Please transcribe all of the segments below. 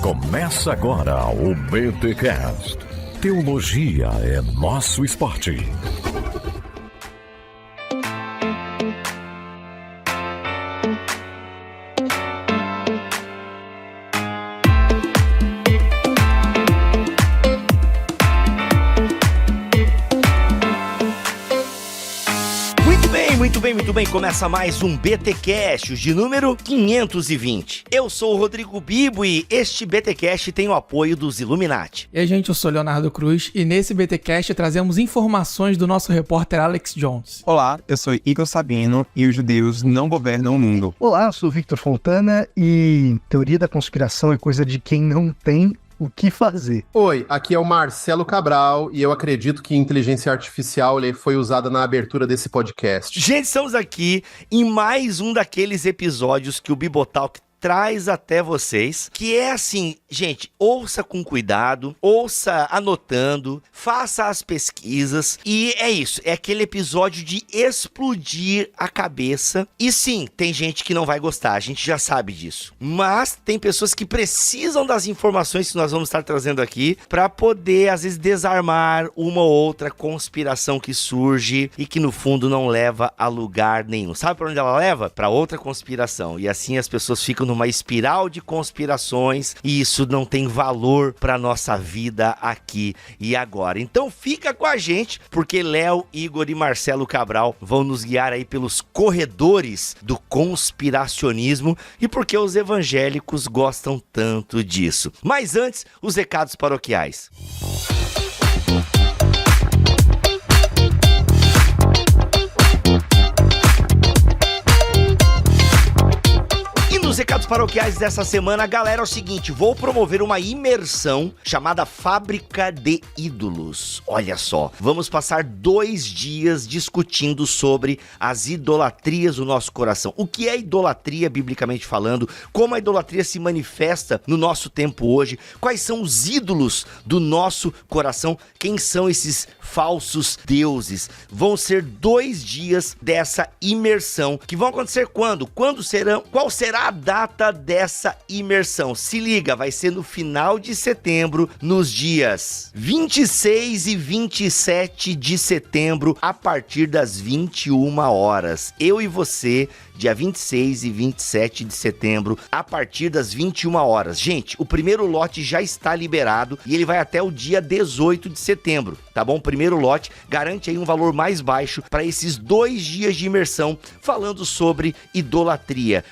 Começa agora o BTcast. Teologia é nosso esporte. Muito bem, começa mais um BTcast de número 520. Eu sou o Rodrigo Bibo e este BTcast tem o apoio dos Illuminati. E aí, gente, eu sou Leonardo Cruz e nesse BTcast trazemos informações do nosso repórter Alex Jones. Olá, eu sou Igor Sabino e os judeus não governam o mundo. Olá, eu sou Victor Fontana e teoria da conspiração é coisa de quem não tem o que fazer. Oi, aqui é o Marcelo Cabral e eu acredito que inteligência artificial foi usada na abertura desse podcast. Gente, estamos aqui em mais um daqueles episódios que o Bibotalk traz até vocês, que é assim, gente, ouça com cuidado, ouça anotando, faça as pesquisas e é isso, é aquele episódio de explodir a cabeça. E sim, tem gente que não vai gostar, a gente já sabe disso, mas tem pessoas que precisam das informações que nós vamos estar trazendo aqui para poder, às vezes, desarmar uma ou outra conspiração que surge e que no fundo não leva a lugar nenhum. Sabe para onde ela leva? Para outra conspiração, e assim as pessoas ficam numa espiral de conspirações e isso não tem valor para nossa vida aqui e agora. Então fica com a gente, porque Léo, Igor e Marcelo Cabral vão nos guiar aí pelos corredores do conspiracionismo e porque os evangélicos gostam tanto disso. Mas antes, os recados paroquiais. Nos recados paroquiais dessa semana, galera, é o seguinte, vou promover uma imersão chamada Fábrica de Ídolos. Olha só, vamos passar 2 dias discutindo sobre as idolatrias do nosso coração. O que é idolatria, biblicamente falando? Como a idolatria se manifesta no nosso tempo hoje? Quais são os ídolos do nosso coração? Quem são esses falsos deuses? Vão ser 2 dias dessa imersão, que vão acontecer quando? Qual será a data dessa imersão? Se liga, vai ser no final de setembro, nos dias 26 e 27 de setembro, a partir das 21 horas. Eu e você, dia 26 e 27 de setembro, a partir das 21 horas. Gente, o primeiro lote já está liberado e ele vai até o dia 18 de setembro, tá bom? O primeiro lote garante aí um valor mais baixo para esses 2 dias de imersão, falando sobre idolatria.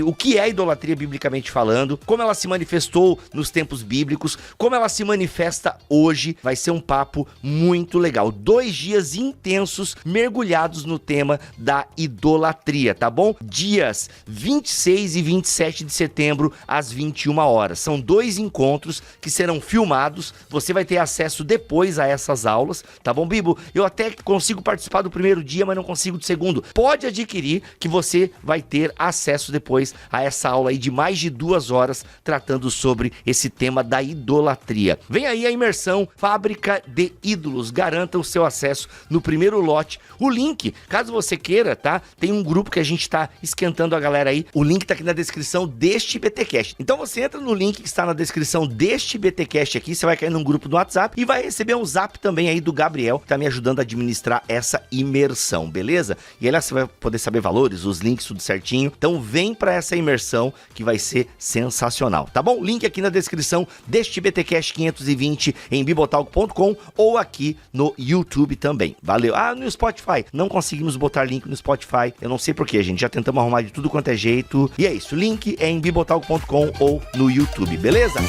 O que é idolatria biblicamente falando, como ela se manifestou nos tempos bíblicos, como ela se manifesta hoje. Vai ser um papo muito legal. 2 dias intensos, mergulhados no tema da idolatria, tá bom? Dias 26 e 27 de setembro, às 21 horas. São 2 encontros que serão filmados. Você vai ter acesso depois a essas aulas, tá bom, Bibo? Eu até consigo participar do primeiro dia, mas não consigo do segundo. Pode adquirir que você vai ter acesso depois a essa aula aí de mais de 2 horas tratando sobre esse tema da idolatria. Vem aí a imersão Fábrica de Ídolos. Garanta o seu acesso no primeiro lote. O link, caso você queira, tá? Tem um grupo que a gente tá esquentando a galera aí. O link tá aqui na descrição deste BTcast. Então você entra no link que está na descrição deste BTcast aqui, você vai cair num grupo do WhatsApp e vai receber um zap também aí do Gabriel, que tá me ajudando a administrar essa imersão, beleza? E aí lá você vai poder saber valores, os links, tudo certinho. Então vem pra essa imersão que vai ser sensacional, tá bom? Link aqui na descrição deste BTcast 520 em bibotalk.com ou aqui no YouTube também. Valeu. No Spotify. Não conseguimos botar link no Spotify. Eu não sei porquê, gente. Já tentamos arrumar de tudo quanto é jeito. E é isso. Link é em bibotalk.com ou no YouTube, beleza?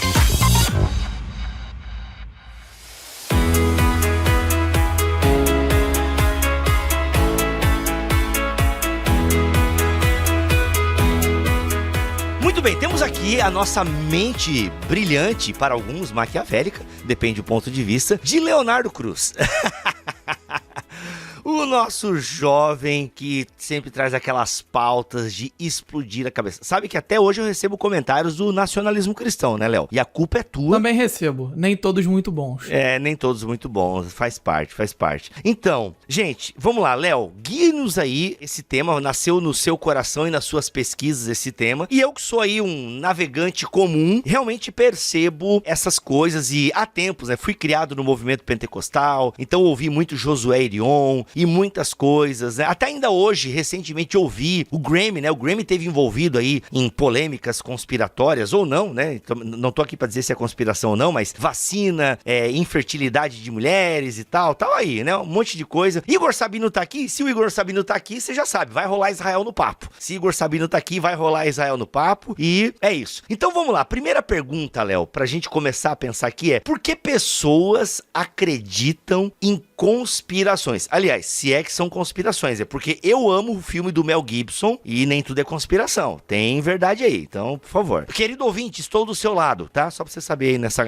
Muito bem, temos aqui a nossa mente brilhante, para alguns maquiavélica, depende do ponto de vista, de Leonardo Cruz. O nosso jovem que sempre traz aquelas pautas de explodir a cabeça. Sabe que até hoje eu recebo comentários do nacionalismo cristão, né, Léo? E a culpa é tua. Também recebo, nem todos muito bons. Nem todos muito bons, faz parte. Então, gente, vamos lá, Léo, guie-nos aí, esse tema nasceu no seu coração e nas suas pesquisas esse tema, e eu que sou aí um navegante comum, realmente percebo essas coisas e há tempos, né, fui criado no movimento pentecostal, então ouvi muito Josué Irion e muitas coisas, né, até ainda hoje, recentemente ouvi o Grammy, né, o Grammy teve envolvido aí em polêmicas conspiratórias ou não, né, então, não tô aqui pra dizer se é conspiração ou não, mas vacina, infertilidade de mulheres e tal aí, né? Um monte de coisa. Igor Sabino tá aqui? Se o Igor Sabino tá aqui, você já sabe, vai rolar Israel no papo. Se Igor Sabino tá aqui, vai rolar Israel no papo e é isso. Então vamos lá, primeira pergunta, Léo, pra gente começar a pensar aqui por que pessoas acreditam em conspirações? Aliás, se é que são conspirações, é porque eu amo o filme do Mel Gibson e nem tudo é conspiração. Tem verdade aí, então, por favor. Querido ouvinte, estou do seu lado, tá? Só pra você saber aí nessa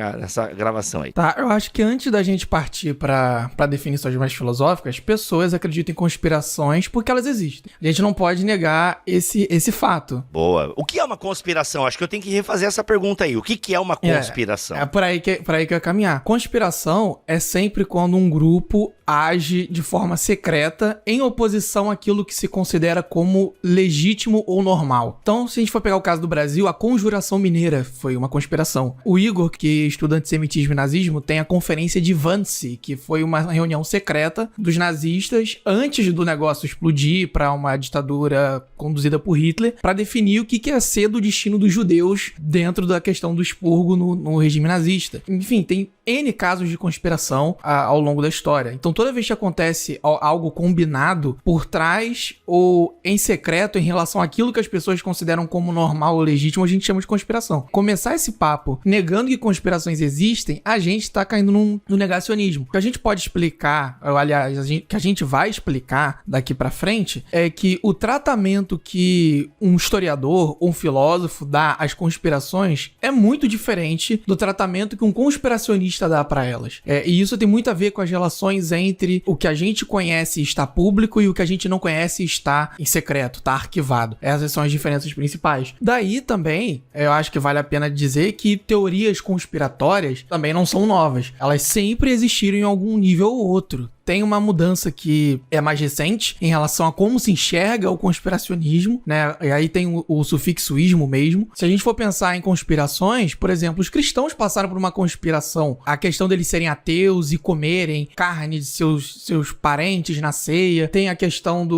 gravação aí. Tá, eu acho que antes da gente partir pra definições mais filosóficas, pessoas acreditam em conspirações porque elas existem. A gente não pode negar esse fato. Boa. O que é uma conspiração? Acho que eu tenho que refazer essa pergunta aí. O que é uma conspiração? É por aí que eu ia caminhar. Conspiração é sempre quando um grupo age de forma secreta em oposição àquilo que se considera como legítimo ou normal. Então, se a gente for pegar o caso do Brasil, a Conjuração Mineira foi uma conspiração. O Igor, que estuda antissemitismo e nazismo, tem a Conferência de Wannsee, que foi uma reunião secreta dos nazistas antes do negócio explodir para uma ditadura conduzida por Hitler, para definir o que ia ser do destino dos judeus dentro da questão do expurgo no regime nazista. Enfim, tem N casos de conspiração ao longo da história. Então, toda vez que acontece algo combinado por trás ou em secreto em relação àquilo que as pessoas consideram como normal ou legítimo, a gente chama de conspiração. Começar esse papo negando que conspirações existem, a gente tá caindo no negacionismo. O que a gente pode explicar, aliás, que a gente vai explicar daqui pra frente, é que o tratamento que um historiador ou um filósofo dá às conspirações é muito diferente do tratamento que um conspiracionista dá pra elas. E isso tem muito a ver com as relações entre o que a gente conhece e está público e o que a gente não conhece e está em secreto, está arquivado. Essas são as diferenças principais. Daí também, eu acho que vale a pena dizer que teorias conspiratórias também não são novas. Elas sempre existiram em algum nível ou outro. Tem uma mudança que é mais recente em relação a como se enxerga o conspiracionismo, né? E aí tem o sufixo ismo mesmo. Se a gente for pensar em conspirações, por exemplo, os cristãos passaram por uma conspiração. A questão deles serem ateus e comerem carne de seus parentes na ceia. Tem a questão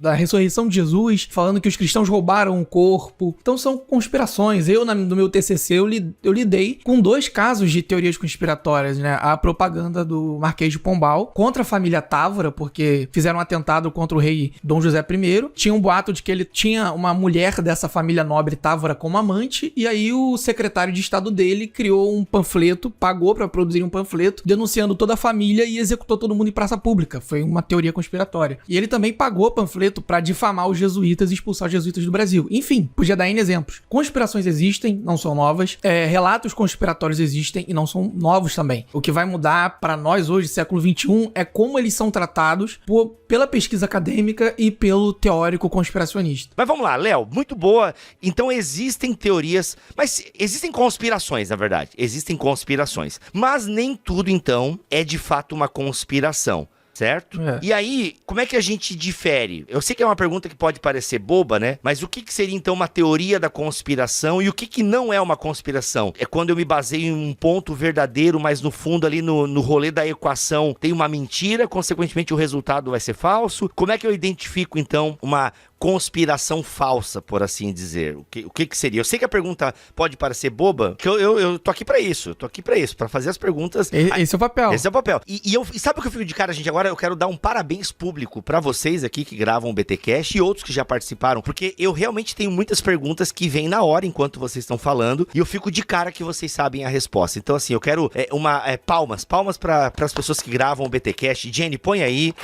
da ressurreição de Jesus, falando que os cristãos roubaram o corpo. Então são conspirações. No meu TCC, eu lidei com 2 casos de teorias conspiratórias, né? A propaganda do Marquês de Pombal contra a família Távora, porque fizeram um atentado contra o rei Dom José I. Tinha um boato de que ele tinha uma mulher dessa família nobre Távora como amante, e aí o secretário de estado dele criou um panfleto, pagou pra produzir um panfleto, denunciando toda a família e executou todo mundo em praça pública. Foi uma teoria conspiratória. E ele também pagou panfleto pra difamar os jesuítas e expulsar os jesuítas do Brasil. Enfim, podia dar N exemplos. Conspirações existem, não são novas. Relatos conspiratórios existem e não são novos também. O que vai mudar pra nós hoje, século XXI, é como eles são tratados pela pesquisa acadêmica e pelo teórico conspiracionista. Mas vamos lá, Léo, muito boa. Então existem teorias, mas existem conspirações, na verdade. Existem conspirações. Mas nem tudo, então, é de fato uma conspiração. Certo? E aí, como é que a gente difere? Eu sei que é uma pergunta que pode parecer boba, né? Mas o que seria, então, uma teoria da conspiração e o que não é uma conspiração? É quando eu me baseio em um ponto verdadeiro, mas no fundo, ali no rolê da equação, tem uma mentira, consequentemente o resultado vai ser falso? Como é que eu identifico, então, uma conspiração falsa, por assim dizer? O que seria? Eu sei que a pergunta pode parecer boba, que eu tô aqui pra isso. Pra fazer as perguntas. Esse é o papel. Esse é o papel. E sabe o que eu fico de cara, gente? Agora eu quero dar um parabéns público pra vocês aqui que gravam o BTcast e outros que já participaram, porque eu realmente tenho muitas perguntas que vêm na hora enquanto vocês estão falando e eu fico de cara que vocês sabem a resposta. Então, assim, eu quero palmas para as pessoas que gravam o BTcast. Jenny, põe aí.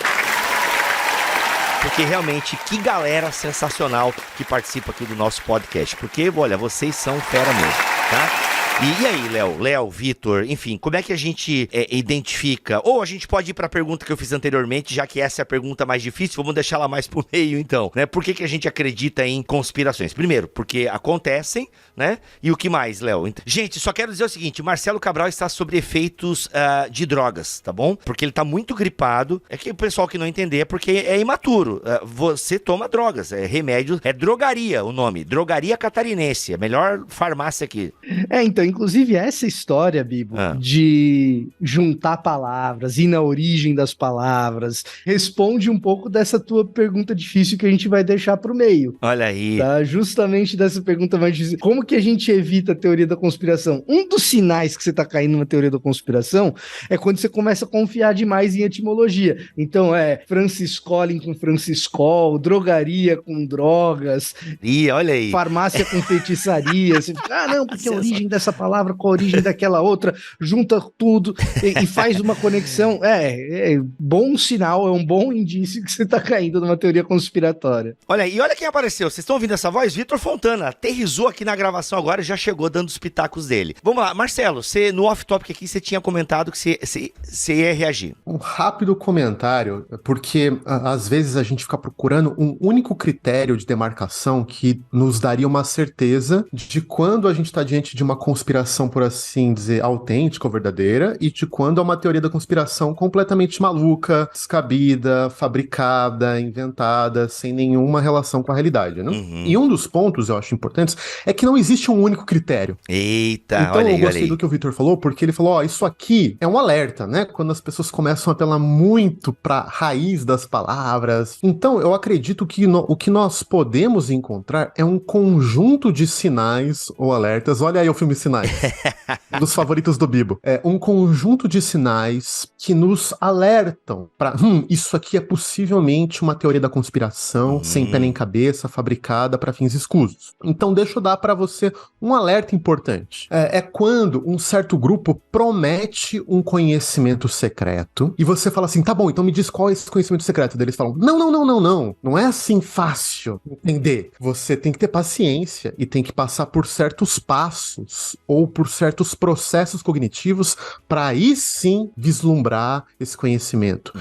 Porque realmente, que galera sensacional que participa aqui do nosso podcast. Porque, olha, vocês são fera mesmo, tá? E aí, Léo, Vitor, enfim, como é que a gente identifica? Ou a gente pode ir pra pergunta que eu fiz anteriormente, já que essa é a pergunta mais difícil, vamos deixar ela mais pro meio, então, né? Por que a gente acredita em conspirações? Primeiro, porque acontecem, né? E o que mais, Léo? Gente, só quero dizer o seguinte, Marcelo Cabral está sob efeitos de drogas, tá bom? Porque ele tá muito gripado. É que o pessoal que não entender é porque é imaturo. Você toma drogas, é remédio, é drogaria o nome, drogaria catarinense, a melhor farmácia aqui. Então, inclusive essa história, Bibo, de juntar palavras, ir na origem das palavras, responde um pouco dessa tua pergunta difícil que a gente vai deixar pro meio. Olha aí. Tá? Justamente dessa pergunta mais difícil. Como que a gente evita a teoria da conspiração? Um dos sinais que você tá caindo na teoria da conspiração é quando você começa a confiar demais em etimologia. Então, Franciscolin com Franciscol, drogaria com drogas, olha aí. Farmácia com feitiçaria. Você fica, não, porque a origem dessa palavra com a origem daquela outra, junta tudo e faz uma conexão. Bom sinal, é um bom indício que você tá caindo numa teoria conspiratória. Olha, e olha quem apareceu. Vocês estão ouvindo essa voz? Vitor Fontana aterrissou aqui na gravação agora e já chegou dando os pitacos dele. Vamos lá, Marcelo, você no off-topic aqui, você tinha comentado que você ia reagir. Um rápido comentário, porque às vezes a gente fica procurando um único critério de demarcação que nos daria uma certeza de quando a gente está diante de uma conspiração, por assim dizer, autêntica ou verdadeira, e de quando é uma teoria da conspiração completamente maluca, descabida, fabricada, inventada, sem nenhuma relação com a realidade, né? E um dos pontos, eu acho importantes, é que não existe um único critério. Eita, então, olha aí, eu gostei do que o Vitor falou, porque ele falou, isso aqui é um alerta, né? Quando as pessoas começam a apelar muito para a raiz das palavras. Então, eu acredito que o que nós podemos encontrar é um conjunto de sinais ou alertas. Olha aí o filme Sinais, um dos favoritos do Bibo. É um conjunto de sinais que nos alertam para isso aqui é possivelmente uma teoria da conspiração, sem pé nem cabeça, fabricada para fins escusos. Então, deixa eu dar para você um alerta importante. É quando um certo grupo promete um conhecimento secreto e você fala assim, tá bom, então me diz qual é esse conhecimento secreto. Daí eles falam, não é assim fácil entender. Você tem que ter paciência e tem que passar por certos passos ou por certos processos cognitivos para aí sim vislumbrar esse conhecimento.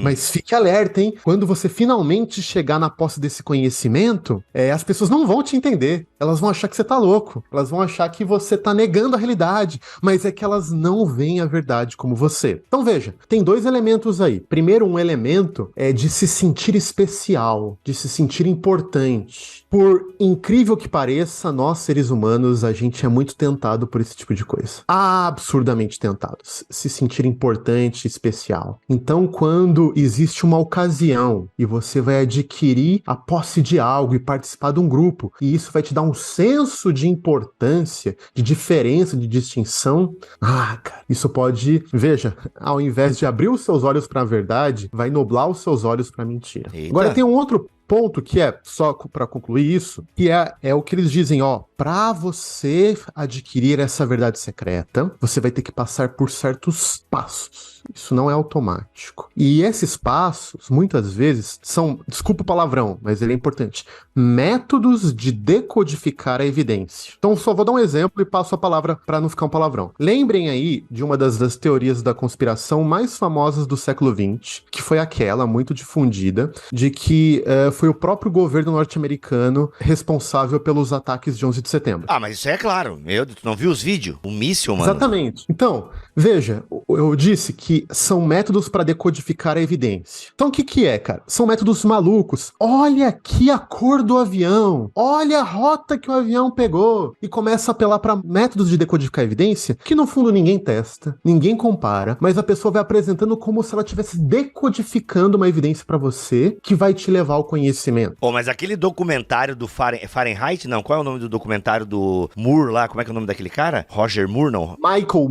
Mas fique alerta, hein? Quando você finalmente chegar na posse desse conhecimento, as pessoas não vão te entender. Elas vão achar que você tá louco. Elas vão achar que você tá negando a realidade. Mas é que elas não veem a verdade como você. Então veja, tem dois elementos aí. Primeiro, um elemento é de se sentir especial, de se sentir importante. Por incrível que pareça, nós seres humanos, a gente é muito tentado por esse tipo de coisa. Absurdamente tentados. Se sentir importante, especial. Então, quando existe uma ocasião e você vai adquirir a posse de algo e participar de um grupo, e isso vai te dar um senso de importância, de diferença, de distinção, cara, isso pode, veja, ao invés de abrir os seus olhos para a verdade, vai nublar os seus olhos para a mentira. Eita. Agora tem um outro ponto que é, só para concluir isso, que é o que eles dizem, para você adquirir essa verdade secreta, você vai ter que passar por certos passos. Isso não é automático. E esses passos, muitas vezes, são, desculpa o palavrão, mas ele é importante, métodos de decodificar a evidência. Então, só vou dar um exemplo e passo a palavra para não ficar um palavrão. Lembrem aí de uma das teorias da conspiração mais famosas do século XX, que foi aquela, muito difundida, de que foi o próprio governo norte-americano responsável pelos ataques de 11 de setembro. Mas isso é claro. Meu Deus, tu não viu os vídeos? O míssil, mano. Exatamente. Então, veja, eu disse que são métodos para decodificar a evidência. Então, o que é, cara? São métodos malucos. Olha aqui a cor do avião. Olha a rota que o avião pegou. E começa a apelar para métodos de decodificar a evidência que, no fundo, ninguém testa, ninguém compara, mas a pessoa vai apresentando como se ela estivesse decodificando uma evidência para você que vai te levar ao conhecimento. Mas aquele documentário do Fahrenheit, não, qual é o nome do documentário do Moore lá? Como é que é o nome daquele cara? Roger Moore, não? Michael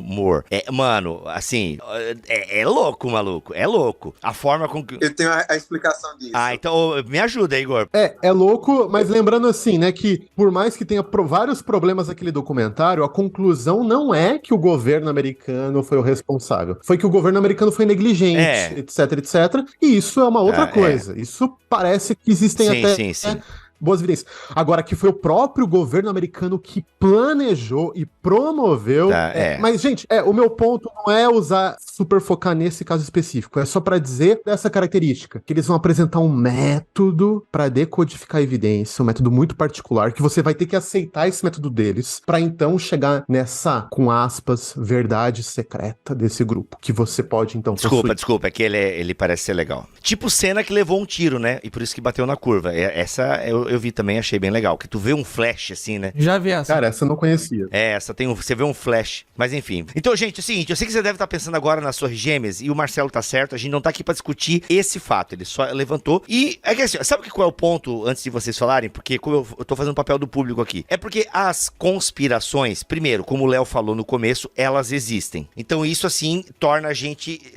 Moore. Mano, assim, é louco, maluco. É louco. A forma com que... Eu tenho a explicação disso. Então me ajuda, Igor. É louco, mas lembrando assim, né, que por mais que tenha vários problemas aquele documentário, a conclusão não é que o governo americano foi o responsável. Foi que o governo americano foi negligente, etc. E isso é uma outra coisa. Isso parece que existem boas evidências. Agora, que foi o próprio governo americano que planejou e promoveu. Mas, gente, o meu ponto não é super focar nesse caso específico. É só pra dizer dessa característica. Que eles vão apresentar um método pra decodificar a evidência, um método muito particular, que você vai ter que aceitar esse método deles pra então chegar nessa, com aspas, verdade secreta desse grupo, que você pode então possuir. Desculpa, é que ele parece ser legal. Tipo Senna que levou um tiro, né? E por isso que bateu na curva. Essa eu vi também, achei bem legal. Que tu vê um flash assim, né? Já vi essa. Cara, essa eu não conhecia. Essa você vê um flash. Mas enfim. Então, gente, é o seguinte, eu sei que você deve estar pensando agora nas Torres Gêmeas, e o Marcelo tá certo, a gente não tá aqui pra discutir esse fato. Ele só levantou. E é que assim, sabe qual é o ponto, antes de vocês falarem? Porque como eu tô fazendo o papel do público aqui. É porque as conspirações, primeiro, como o Léo falou no começo, elas existem. Então isso, assim,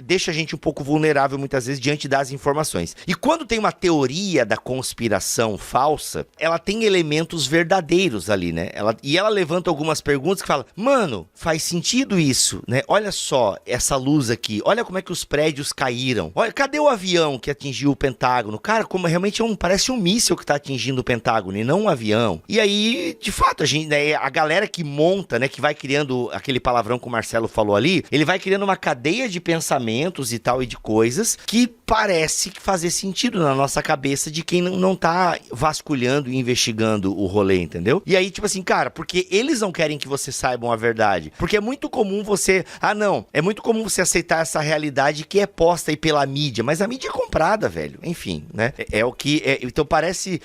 deixa a gente um pouco vulnerável, muitas vezes, diante das informações. E quando tem uma teoria da conspiração falsa, ela tem elementos verdadeiros ali, né? Ela levanta algumas perguntas que fala, mano, faz sentido isso, né? Olha só essa luz aqui, olha como é que os prédios caíram. Olha, cadê o avião que atingiu o Pentágono? Cara, como realmente parece um míssil que tá atingindo o Pentágono e não um avião. E aí, de fato, a galera que monta, né, que vai criando aquele palavrão que o Marcelo falou ali, ele vai criando uma cadeia de pensamentos e tal, e de coisas que parece fazer sentido na nossa cabeça de quem não tá vasculhando e investigando o rolê, entendeu? E aí, tipo assim, cara, porque eles não querem que você saibam a verdade. Porque é muito comum é muito comum você aceitar essa realidade que é posta aí pela mídia, mas a mídia é comprada, velho. Enfim, né? Então parece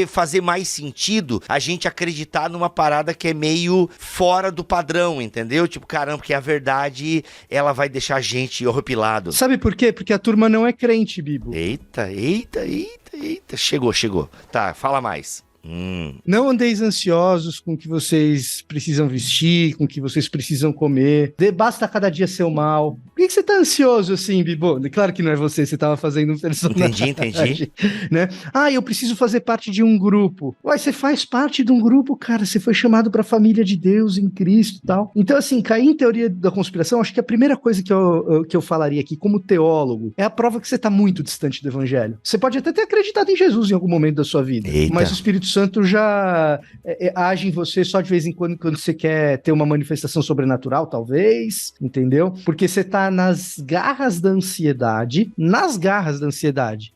fazer mais sentido a gente acreditar numa parada que é meio fora do padrão, entendeu? Tipo, caramba, porque a verdade, ela vai deixar a gente horripilado. Sabe por quê? Porque a turma não é crente, Bibo. Eita. Chegou. Tá, fala mais. Não andeis ansiosos com o que vocês precisam vestir, com o que vocês precisam comer. Basta cada dia seu mal. Por que você tá ansioso assim, Bibo? Claro que não é você tava fazendo um personagem. Entendi. Né? Eu preciso fazer parte de um grupo. Ué, você faz parte de um grupo, cara. Você foi chamado pra família de Deus em Cristo e tal. Então, assim, cair em teoria da conspiração, acho que a primeira coisa que eu falaria aqui, como teólogo, é a prova que você tá muito distante do evangelho. Você pode até ter acreditado em Jesus em algum momento da sua vida. Eita. Mas o Espírito Santo já age em você só de vez em quando você quer ter uma manifestação sobrenatural, talvez, entendeu? Porque você tá nas garras da ansiedade,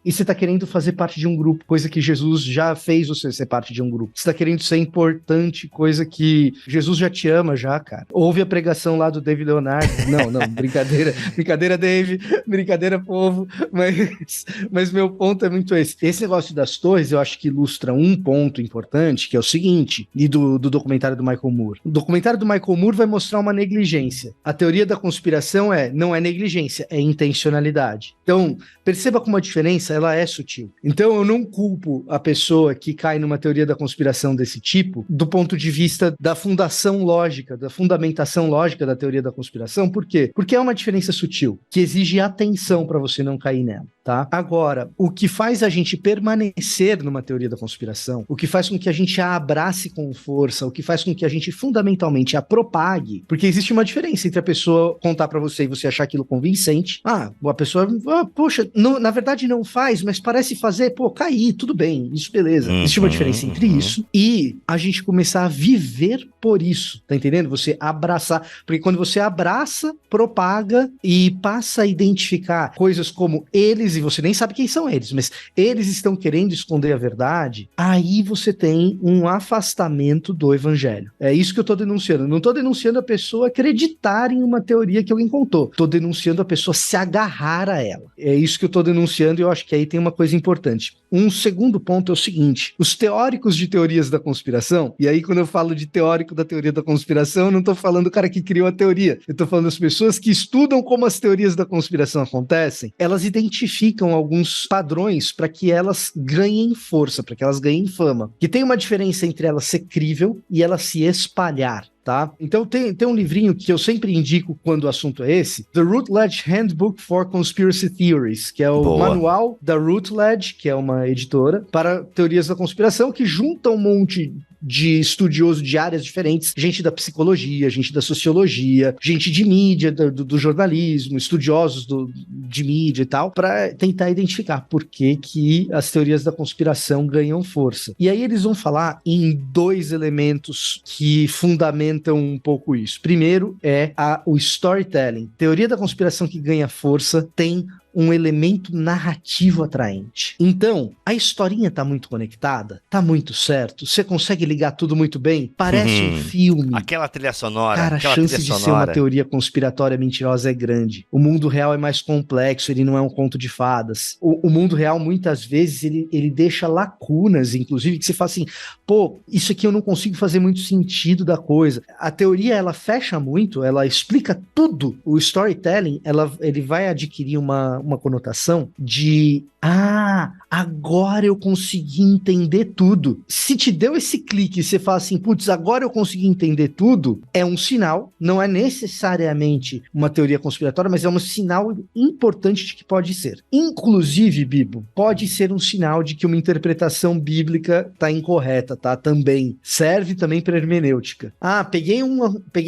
e você tá querendo fazer parte de um grupo, coisa que Jesus já fez você ser parte de um grupo. Você tá querendo ser importante, coisa que Jesus já te ama já, cara. Ouve a pregação lá do David Leonardo. Não, brincadeira, Dave, brincadeira, povo, mas meu ponto é muito esse. Esse negócio das torres, eu acho que ilustra um ponto importante, que é o seguinte, e do documentário do Michael Moore. O documentário do Michael Moore vai mostrar uma negligência. A teoria da conspiração não é negligência, é intencionalidade. Então, perceba como a diferença, ela é sutil. Então, eu não culpo a pessoa que cai numa teoria da conspiração desse tipo, do ponto de vista da fundação lógica, da fundamentação lógica da teoria da conspiração. Por quê? Porque é uma diferença sutil, que exige atenção para você não cair nela, tá? Agora, o que faz a gente permanecer numa teoria da conspiração, o que faz com que a gente a abrace com força, o que faz com que a gente fundamentalmente a propague, porque existe uma diferença entre a pessoa contar pra você e você achar aquilo convincente. A pessoa, poxa, na verdade não faz, mas parece fazer, cair, tudo bem, isso beleza. Existe uma diferença entre isso e a gente começar a viver por isso, tá entendendo? Você abraçar, porque quando você abraça, propaga e passa a identificar coisas como eles, e você nem sabe quem são eles, mas eles estão querendo esconder a verdade, aí você tem um afastamento do evangelho. É isso que eu tô denunciando. Não tô denunciando a pessoa acreditar em uma teoria que alguém contou. Tô denunciando a pessoa se agarrar a ela. É isso que eu tô denunciando e eu acho que aí tem uma coisa importante. Um segundo ponto é o seguinte, os teóricos de teorias da conspiração, e aí quando eu falo de teórico da teoria da conspiração, eu não tô falando do cara que criou a teoria, eu tô falando das pessoas que estudam como as teorias da conspiração acontecem, elas identificam alguns padrões para que elas ganhem força, para que elas ganhem fama. Que tem uma diferença entre ela ser crível e ela se espalhar. Tá? Então tem um livrinho que eu sempre indico quando o assunto é esse, The Routledge Handbook for Conspiracy Theories, que é o manual da Routledge, que é uma editora, para teorias da conspiração, que junta um monte de estudioso de áreas diferentes, gente da psicologia, gente da sociologia, gente de mídia, do jornalismo, estudiosos de mídia e tal, para tentar identificar por que as teorias da conspiração ganham força. E aí eles vão falar em 2 elementos que fundamentam um pouco isso. Primeiro é o storytelling. Teoria da conspiração que ganha força tem um elemento narrativo atraente. Então, a historinha tá muito conectada, tá muito certo, você consegue ligar tudo muito bem, parece um filme. Aquela trilha sonora. Cara, a chance de ser uma teoria conspiratória mentirosa é grande. O mundo real é mais complexo, ele não é um conto de fadas. O mundo real, muitas vezes, ele deixa lacunas, inclusive, que você fala assim, pô, isso aqui eu não consigo fazer muito sentido da coisa. A teoria, ela fecha muito, ela explica tudo. O storytelling, ele vai adquirir uma conotação de agora eu consegui entender tudo. Se te deu esse clique e você fala assim, putz, agora eu consegui entender tudo, é um sinal, não é necessariamente uma teoria conspiratória, mas é um sinal importante de que pode ser. Inclusive, Bibo, pode ser um sinal de que uma interpretação bíblica tá incorreta, tá? Também. Serve também para hermenêutica. Peguei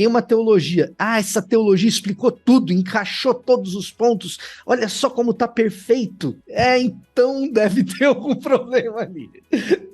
uma teologia. Essa teologia explicou tudo, encaixou todos os pontos. Olha só como tá perfeito. Então deve ter algum problema ali,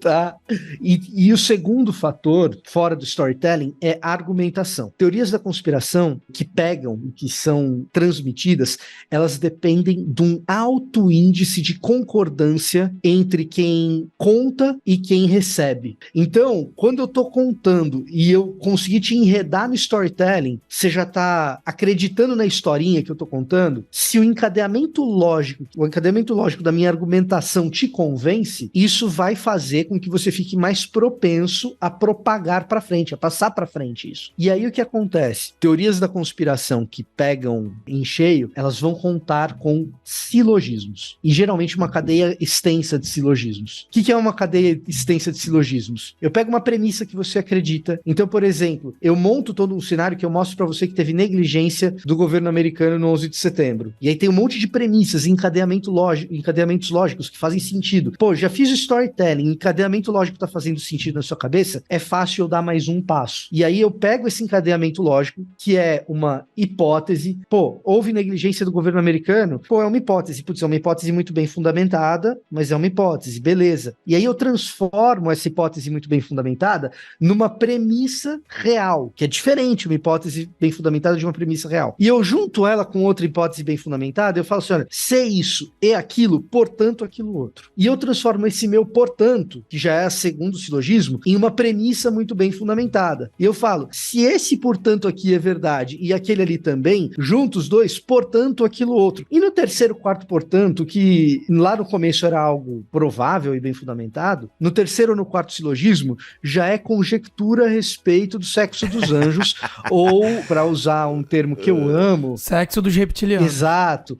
tá? E o segundo fator, fora do storytelling, é a argumentação. Teorias da conspiração que pegam e que são transmitidas, elas dependem de um alto índice de concordância entre quem conta e quem recebe. Então, quando eu tô contando e eu consegui te enredar no storytelling, você já tá acreditando na historinha que eu tô contando. Se o encadeamento lógico da minha argumentação te convence, isso vai fazer com que você fique mais propenso a propagar para frente, a passar para frente isso. E aí o que acontece? Teorias da conspiração que pegam em cheio, elas vão contar com silogismos. E geralmente uma cadeia extensa de silogismos. O que é uma cadeia extensa de silogismos? Eu pego uma premissa que você acredita. Então, por exemplo, eu monto todo um cenário que eu mostro para você que teve negligência do governo americano no 11 de setembro. E aí tem um monte de premissas, encadeamentos lógicos que fazem sentido. Pô, já fiz o storytelling, encadeamento lógico tá fazendo sentido na sua cabeça, é fácil eu dar mais um passo. E aí eu pego esse encadeamento lógico, que é uma hipótese. Pô, houve negligência do governo americano? Pô, é uma hipótese. Putz, é uma hipótese muito bem fundamentada, mas é uma hipótese, beleza. E aí eu transformo essa hipótese muito bem fundamentada numa premissa real, que é diferente uma hipótese bem fundamentada de uma premissa real. E eu junto ela com outra hipótese bem fundamentada, eu falo assim, olha, se isso e aquilo, portanto aquilo outro. E eu transformo esse meu portanto, que já é segundo silogismo, em uma premissa muito bem fundamentada. E eu falo, se esse portanto aqui é verdade e aquele ali também, juntos os dois, portanto aquilo outro. E no terceiro, quarto portanto, que lá no começo era algo provável e bem fundamentado, no terceiro ou no quarto silogismo, já é conjectura a respeito do sexo dos anjos, ou, para usar um termo que eu amo... Sexo dos reptilianos. Exato.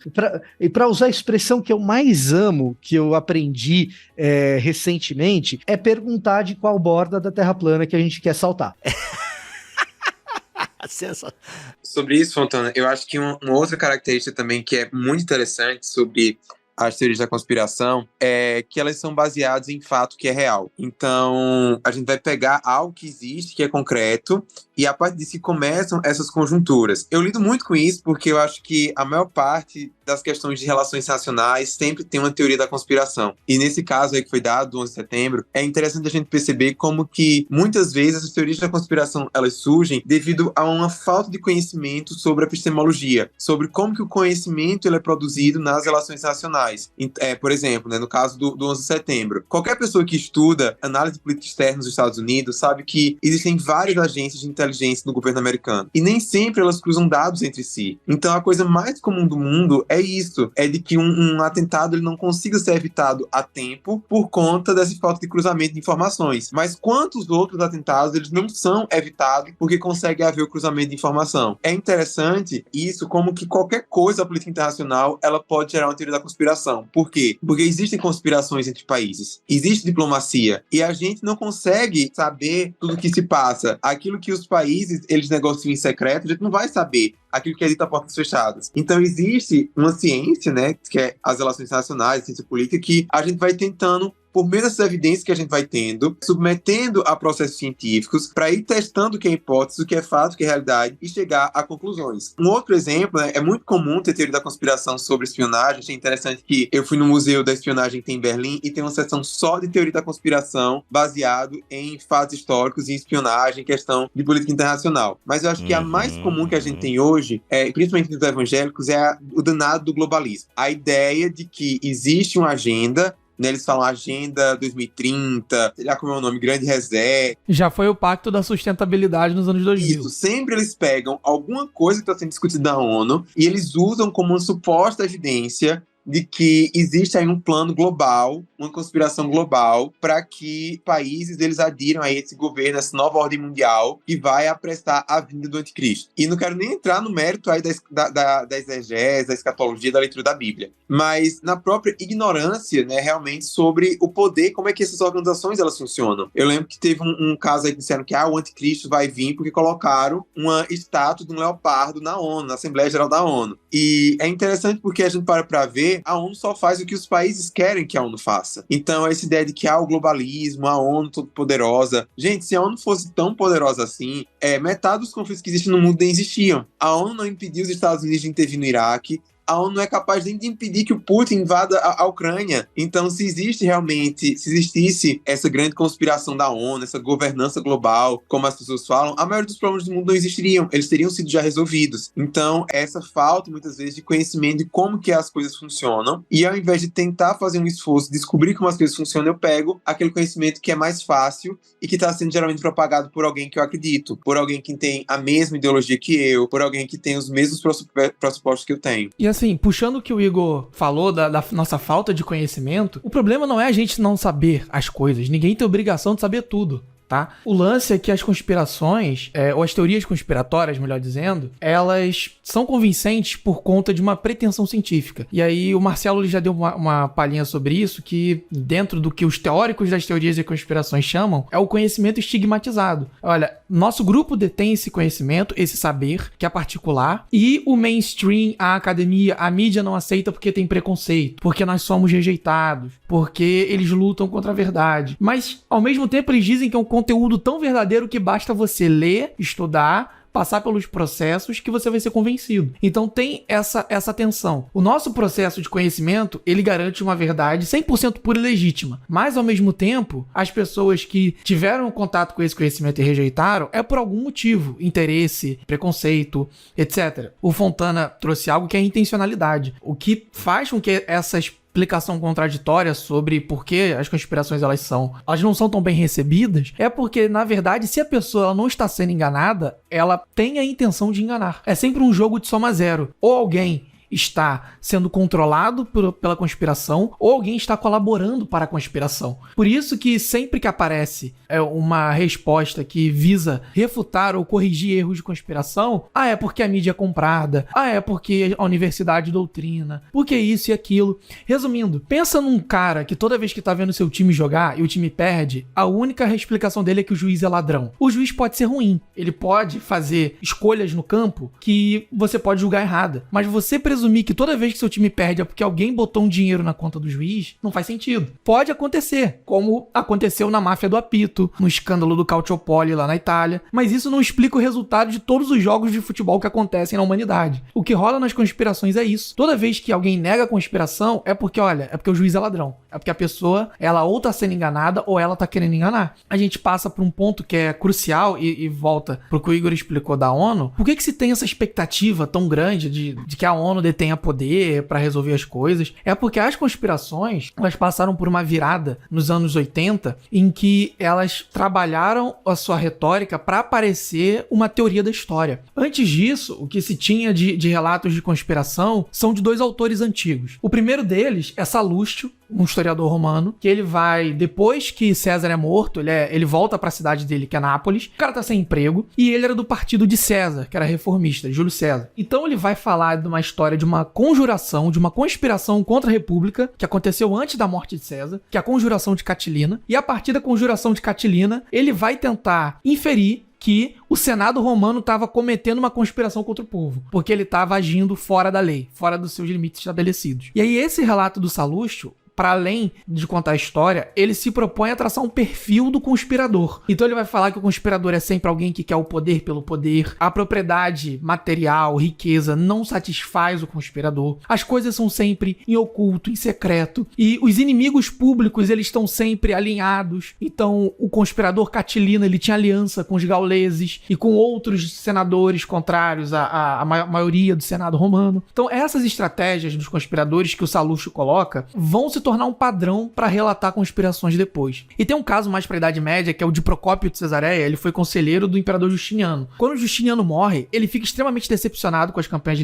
E para usar a expressão que eu mais amo, que eu aprendi recentemente, é perguntar de qual borda da Terra plana que a gente quer saltar. Sobre isso, Fontana, eu acho que uma outra característica também que é muito interessante sobre as teorias da conspiração é que elas são baseadas em fato que é real. Então, a gente vai pegar algo que existe, que é concreto, e a partir disso começam essas conjunturas. Eu lido muito com isso porque eu acho que a maior parte das questões de relações nacionais sempre tem uma teoria da conspiração. E nesse caso aí que foi dado, do 11 de setembro, é interessante a gente perceber como que muitas vezes essas teorias da conspiração elas surgem devido a uma falta de conhecimento sobre a epistemologia, sobre como que o conhecimento ele é produzido nas relações nacionais. Por exemplo, no caso do 11 de setembro, qualquer pessoa que estuda análise política externa nos Estados Unidos sabe que existem várias agências de inteligência no governo americano. E nem sempre elas cruzam dados entre si. Então a coisa mais comum do mundo é isso, é de que um atentado ele não consiga ser evitado a tempo por conta dessa falta de cruzamento de informações. Mas quantos outros atentados eles não são evitados porque consegue haver o cruzamento de informação? É interessante isso, como que qualquer coisa política internacional ela pode gerar uma teoria da conspiração. Por quê? Porque existem conspirações entre países, existe diplomacia, e a gente não consegue saber tudo o que se passa. Aquilo que os países eles negociam em secreto, a gente não vai saber aquilo que é dito a portas fechadas. Então existe uma ciência, que é as relações internacionais, ciência política, que a gente vai tentando por meio dessas evidências que a gente vai tendo, submetendo a processos científicos, para ir testando o que é hipótese, o que é fato, o que é realidade, e chegar a conclusões. Um outro exemplo, né, é muito comum ter teoria da conspiração sobre espionagem. Achei interessante que eu fui no Museu da Espionagem que tem em Berlim e tem uma seção só de teoria da conspiração baseado em fatos históricos e espionagem, questão de política internacional. Mas eu acho que a mais comum que a gente tem hoje, principalmente dos evangélicos, é o danado do globalismo. A ideia de que existe uma agenda, né, eles falam Agenda 2030, sei lá como é o nome, Grande Reset. Já foi o pacto da sustentabilidade nos anos 2000. Isso, sempre eles pegam alguma coisa que está sendo discutida na ONU e eles usam como uma suposta evidência de que existe aí um plano global, uma conspiração global, para que países eles adiram a esse governo, essa nova ordem mundial, que vai apressar a vinda do anticristo. E não quero nem entrar no mérito aí da exegese, da escatologia, da leitura da Bíblia, mas na própria ignorância, né, realmente, sobre o poder, como é que essas organizações elas funcionam. Eu lembro que teve um caso aí que disseram que o anticristo vai vir porque colocaram uma estátua de um leopardo na ONU, na Assembleia Geral da ONU. E é interessante porque a gente para ver, a ONU só faz o que os países querem que a ONU faça. Então, essa ideia de que há o globalismo, a ONU toda poderosa. Gente, se a ONU fosse tão poderosa assim, metade dos conflitos que existem no mundo nem existiam. A ONU não impediu os Estados Unidos de intervir no Iraque. A ONU não é capaz nem de impedir que o Putin invada a Ucrânia. Então, se existisse essa grande conspiração da ONU, essa governança global, como as pessoas falam, a maioria dos problemas do mundo não existiriam. Eles teriam sido já resolvidos. Então, essa falta, muitas vezes, de conhecimento de como que as coisas funcionam, e ao invés de tentar fazer um esforço, descobrir como as coisas funcionam, eu pego aquele conhecimento que é mais fácil e que está sendo geralmente propagado por alguém que eu acredito, por alguém que tem a mesma ideologia que eu, por alguém que tem os mesmos pressupostos que eu tenho. E assim, puxando o que o Igor falou da nossa falta de conhecimento, o problema não é a gente não saber as coisas. Ninguém tem obrigação de saber tudo, tá? O lance é que as conspirações, ou as teorias conspiratórias, melhor dizendo, elas são convincentes por conta de uma pretensão científica. E aí o Marcelo já deu uma palhinha sobre isso, que dentro do que os teóricos das teorias e conspirações chamam, é o conhecimento estigmatizado. Olha, nosso grupo detém esse conhecimento, esse saber, que é particular, e o mainstream, a academia, a mídia não aceita porque tem preconceito, porque nós somos rejeitados, porque eles lutam contra a verdade. Mas, ao mesmo tempo, eles dizem que é um conteúdo tão verdadeiro que basta você ler, estudar, passar pelos processos que você vai ser convencido. Então tem essa tensão. O nosso processo de conhecimento, ele garante uma verdade 100% pura e legítima. Mas, ao mesmo tempo, as pessoas que tiveram contato com esse conhecimento e rejeitaram é por algum motivo. Interesse, preconceito, etc. O Fontana trouxe algo que é intencionalidade. O que faz com que essa explicação contraditória sobre por que as conspirações elas não são tão bem recebidas, é porque, na verdade, se a pessoa ela não está sendo enganada, ela tem a intenção de enganar. É sempre um jogo de soma zero. Ou alguém está sendo controlado pela conspiração, ou alguém está colaborando para a conspiração. Por isso que sempre que aparece uma resposta que visa refutar ou corrigir erros de conspiração, é porque a mídia é comprada, é porque a universidade doutrina, porque isso e aquilo. Resumindo, pensa num cara que toda vez que tá vendo seu time jogar e o time perde, a única explicação dele é que o juiz é ladrão. O juiz pode ser ruim, ele pode fazer escolhas no campo que você pode julgar errada, mas você presumir que toda vez que seu time perde é porque alguém botou um dinheiro na conta do juiz, não faz sentido. Pode acontecer, como aconteceu na máfia do apito, no escândalo do Calciopoli lá na Itália, mas isso não explica o resultado de todos os jogos de futebol que acontecem na humanidade. O que rola nas conspirações é isso. Toda vez que alguém nega a conspiração, é porque o juiz é ladrão. É porque a pessoa, ela ou tá sendo enganada ou ela tá querendo enganar. A gente passa por um ponto que é crucial e volta pro que o Igor explicou da ONU. Por que se tem essa expectativa tão grande de que a ONU tenha poder para resolver as coisas? É porque as conspirações, elas passaram por uma virada nos anos 80, em que elas trabalharam a sua retórica para parecer uma teoria da história. Antes disso, o que se tinha de relatos de conspiração são de dois autores antigos. O primeiro deles é Salustio, um historiador romano, que ele vai, depois que César é morto, ele volta para a cidade dele, que é Nápoles. O cara tá sem emprego, e ele era do partido de César, que era reformista, Júlio César. Então ele vai falar de uma história de uma conjuração, de uma conspiração contra a República, que aconteceu antes da morte de César, que é a conjuração de Catilina, e a partir da conjuração de Catilina, ele vai tentar inferir que o Senado romano estava cometendo uma conspiração contra o povo, porque ele estava agindo fora da lei, fora dos seus limites estabelecidos. E aí esse relato do Salustio para além de contar a história, ele se propõe a traçar um perfil do conspirador. Então ele vai falar que o conspirador é sempre alguém que quer o poder pelo poder, a propriedade material, riqueza, não satisfaz o conspirador, as coisas são sempre em oculto, em secreto, e os inimigos públicos, eles estão sempre alinhados. Então o conspirador Catilina, ele tinha aliança com os gauleses e com outros senadores contrários à maioria do Senado romano. Então essas estratégias dos conspiradores que o Sallusto coloca vão se tornar um padrão para relatar conspirações depois. E tem um caso mais para a Idade Média, que é o de Procópio de Cesareia. Ele foi conselheiro do imperador Justiniano. Quando Justiniano morre, ele fica extremamente decepcionado com as campanhas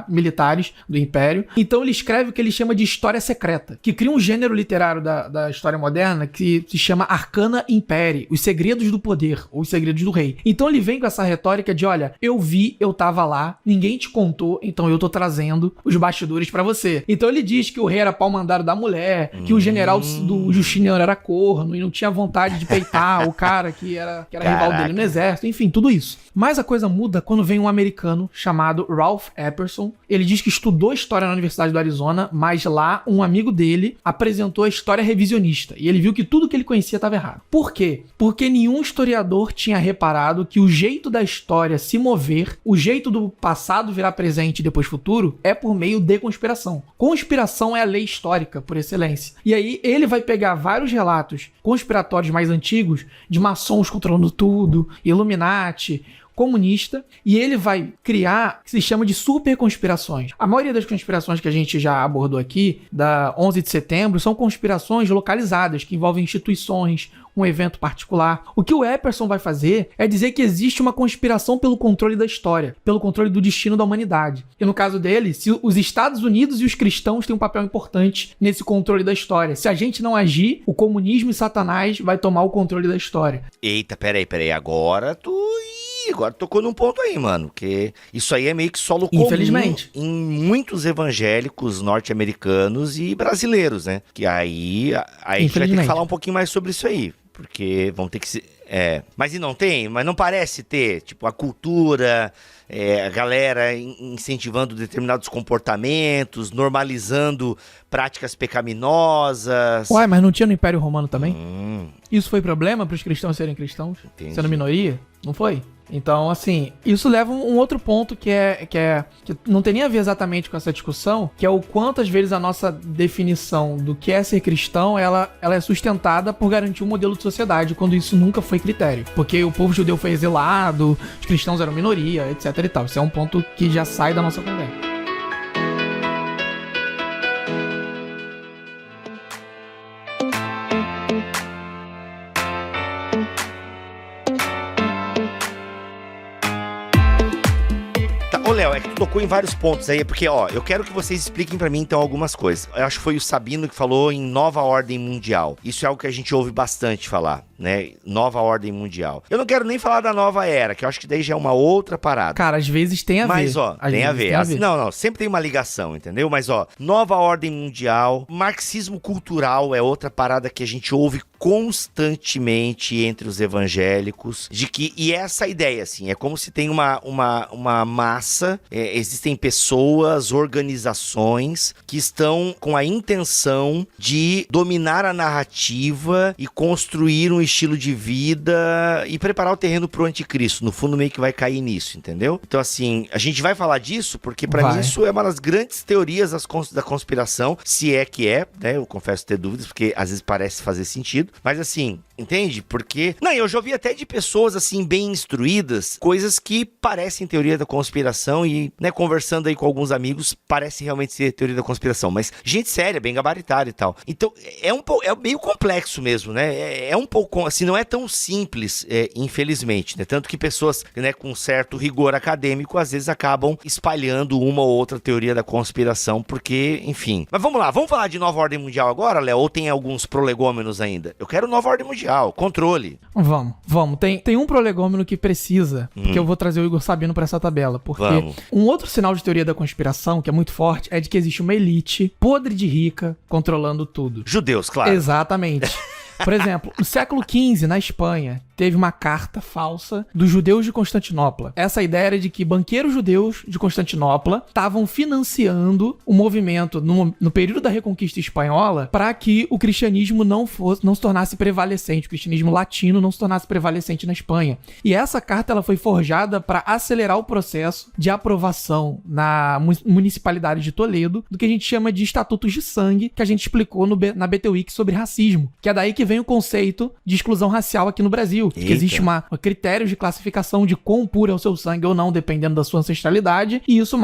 militares do Império. Então ele escreve o que ele chama de história secreta, que cria um gênero literário da história moderna que se chama Arcana Imperii, os segredos do poder, ou os segredos do rei. Então ele vem com essa retórica de, olha, eu vi, eu tava lá, ninguém te contou, então eu tô trazendo os bastidores pra você. Então ele diz que o rei era pau mandado da mulher, que o general do Justiniano era corno e não tinha vontade de peitar o cara que era rival dele no exército, enfim, tudo isso. Mas a coisa muda quando vem um americano chamado Ralph Epperson. Ele diz que estudou história na Universidade do Arizona, mas lá um amigo dele apresentou a história revisionista e ele viu que tudo que ele conhecia estava errado. Por quê? Porque nenhum historiador tinha reparado que o jeito da história se mover, o jeito do passado virar presente e depois futuro, é por meio de conspiração. Conspiração é a lei histórica, por excelência. E aí ele vai pegar vários relatos conspiratórios mais antigos, de maçons controlando tudo, Illuminati, comunista, e ele vai criar o que se chama de superconspirações. A maioria das conspirações que a gente já abordou aqui, da 11 de setembro, são conspirações localizadas, que envolvem instituições, um evento particular. O que o Epperson vai fazer é dizer que existe uma conspiração pelo controle da história, pelo controle do destino da humanidade. E no caso dele, se os Estados Unidos e os cristãos têm um papel importante nesse controle da história. Se a gente não agir, o comunismo e Satanás vai tomar o controle da história. Eita, peraí, agora tocou num ponto aí, mano, que isso aí é meio que solo comum, infelizmente, em muitos evangélicos norte-americanos e brasileiros, né? Que aí a gente vai ter que falar um pouquinho mais sobre isso aí, porque vão ter que se... Mas e não tem? Mas não parece ter, tipo, a cultura, a galera incentivando determinados comportamentos, normalizando práticas pecaminosas. Uai, mas não tinha no Império Romano também? Isso foi problema para os cristãos serem cristãos? Entendi. Sendo minoria? Não foi? Então, assim, isso leva a um outro ponto que não tem nem a ver exatamente com essa discussão, que é o quanto, às vezes, a nossa definição do que é ser cristão, ela é sustentada por garantir um modelo de sociedade, quando isso nunca foi critério. Porque o povo judeu foi exilado, os cristãos eram minoria, etc e tal. Isso é um ponto que já sai da nossa conversa. Léo, é que tu tocou em vários pontos aí, porque, eu quero que vocês expliquem pra mim, então, algumas coisas. Eu acho que foi o Sabino que falou em nova ordem mundial. Isso é algo que a gente ouve bastante falar, né? Nova ordem mundial. Eu não quero nem falar da nova era, que eu acho que daí já é uma outra parada. Cara, às vezes tem a ver. Mas, tem a ver. Não, sempre tem uma ligação, entendeu? Mas, nova ordem mundial, marxismo cultural é outra parada que a gente ouve constantemente entre os evangélicos, e essa ideia, assim, é como se tem uma massa, existem pessoas, organizações que estão com a intenção de dominar a narrativa e construir um estilo de vida e preparar o terreno pro anticristo. No fundo, meio que vai cair nisso, entendeu? Então, assim, a gente vai falar disso porque, pra mim, isso é uma das grandes teorias da conspiração, se é que é, né? Eu confesso ter dúvidas, porque às vezes parece fazer sentido, mas assim, entende? Porque... Não, eu já ouvi até de pessoas, assim, bem instruídas, coisas que parecem teoria da conspiração e, né, conversando aí com alguns amigos, parece realmente ser teoria da conspiração, mas gente séria, bem gabaritada e tal. Então, é meio complexo mesmo, né? É um pouco, assim, não é tão simples, infelizmente, né? Tanto que pessoas, né, com certo rigor acadêmico, às vezes acabam espalhando uma ou outra teoria da conspiração, porque, enfim. Mas vamos lá, vamos falar de nova ordem mundial agora, Léo? Ou tem alguns prolegômenos ainda? Eu quero nova ordem mundial, controle. Vamos. Tem um prolegômeno que precisa, porque eu vou trazer o Igor Sabino pra essa tabela, porque um outro sinal de teoria da conspiração, que é muito forte, é de que existe uma elite podre de rica controlando tudo. Judeus, claro. Exatamente. Por exemplo, no século XV, na Espanha, teve uma carta falsa dos judeus de Constantinopla. Essa ideia era de que banqueiros judeus de Constantinopla estavam financiando o movimento no período da Reconquista Espanhola para que o cristianismo não se tornasse prevalecente, o cristianismo latino não se tornasse prevalecente na Espanha. E essa carta ela foi forjada para acelerar o processo de aprovação na municipalidade de Toledo do que a gente chama de estatutos de sangue, que a gente explicou na BT Week sobre racismo, que é daí que vem o conceito de exclusão racial aqui no Brasil. Que existe um critério de classificação de quão puro é o seu sangue ou não, dependendo da sua ancestralidade, e isso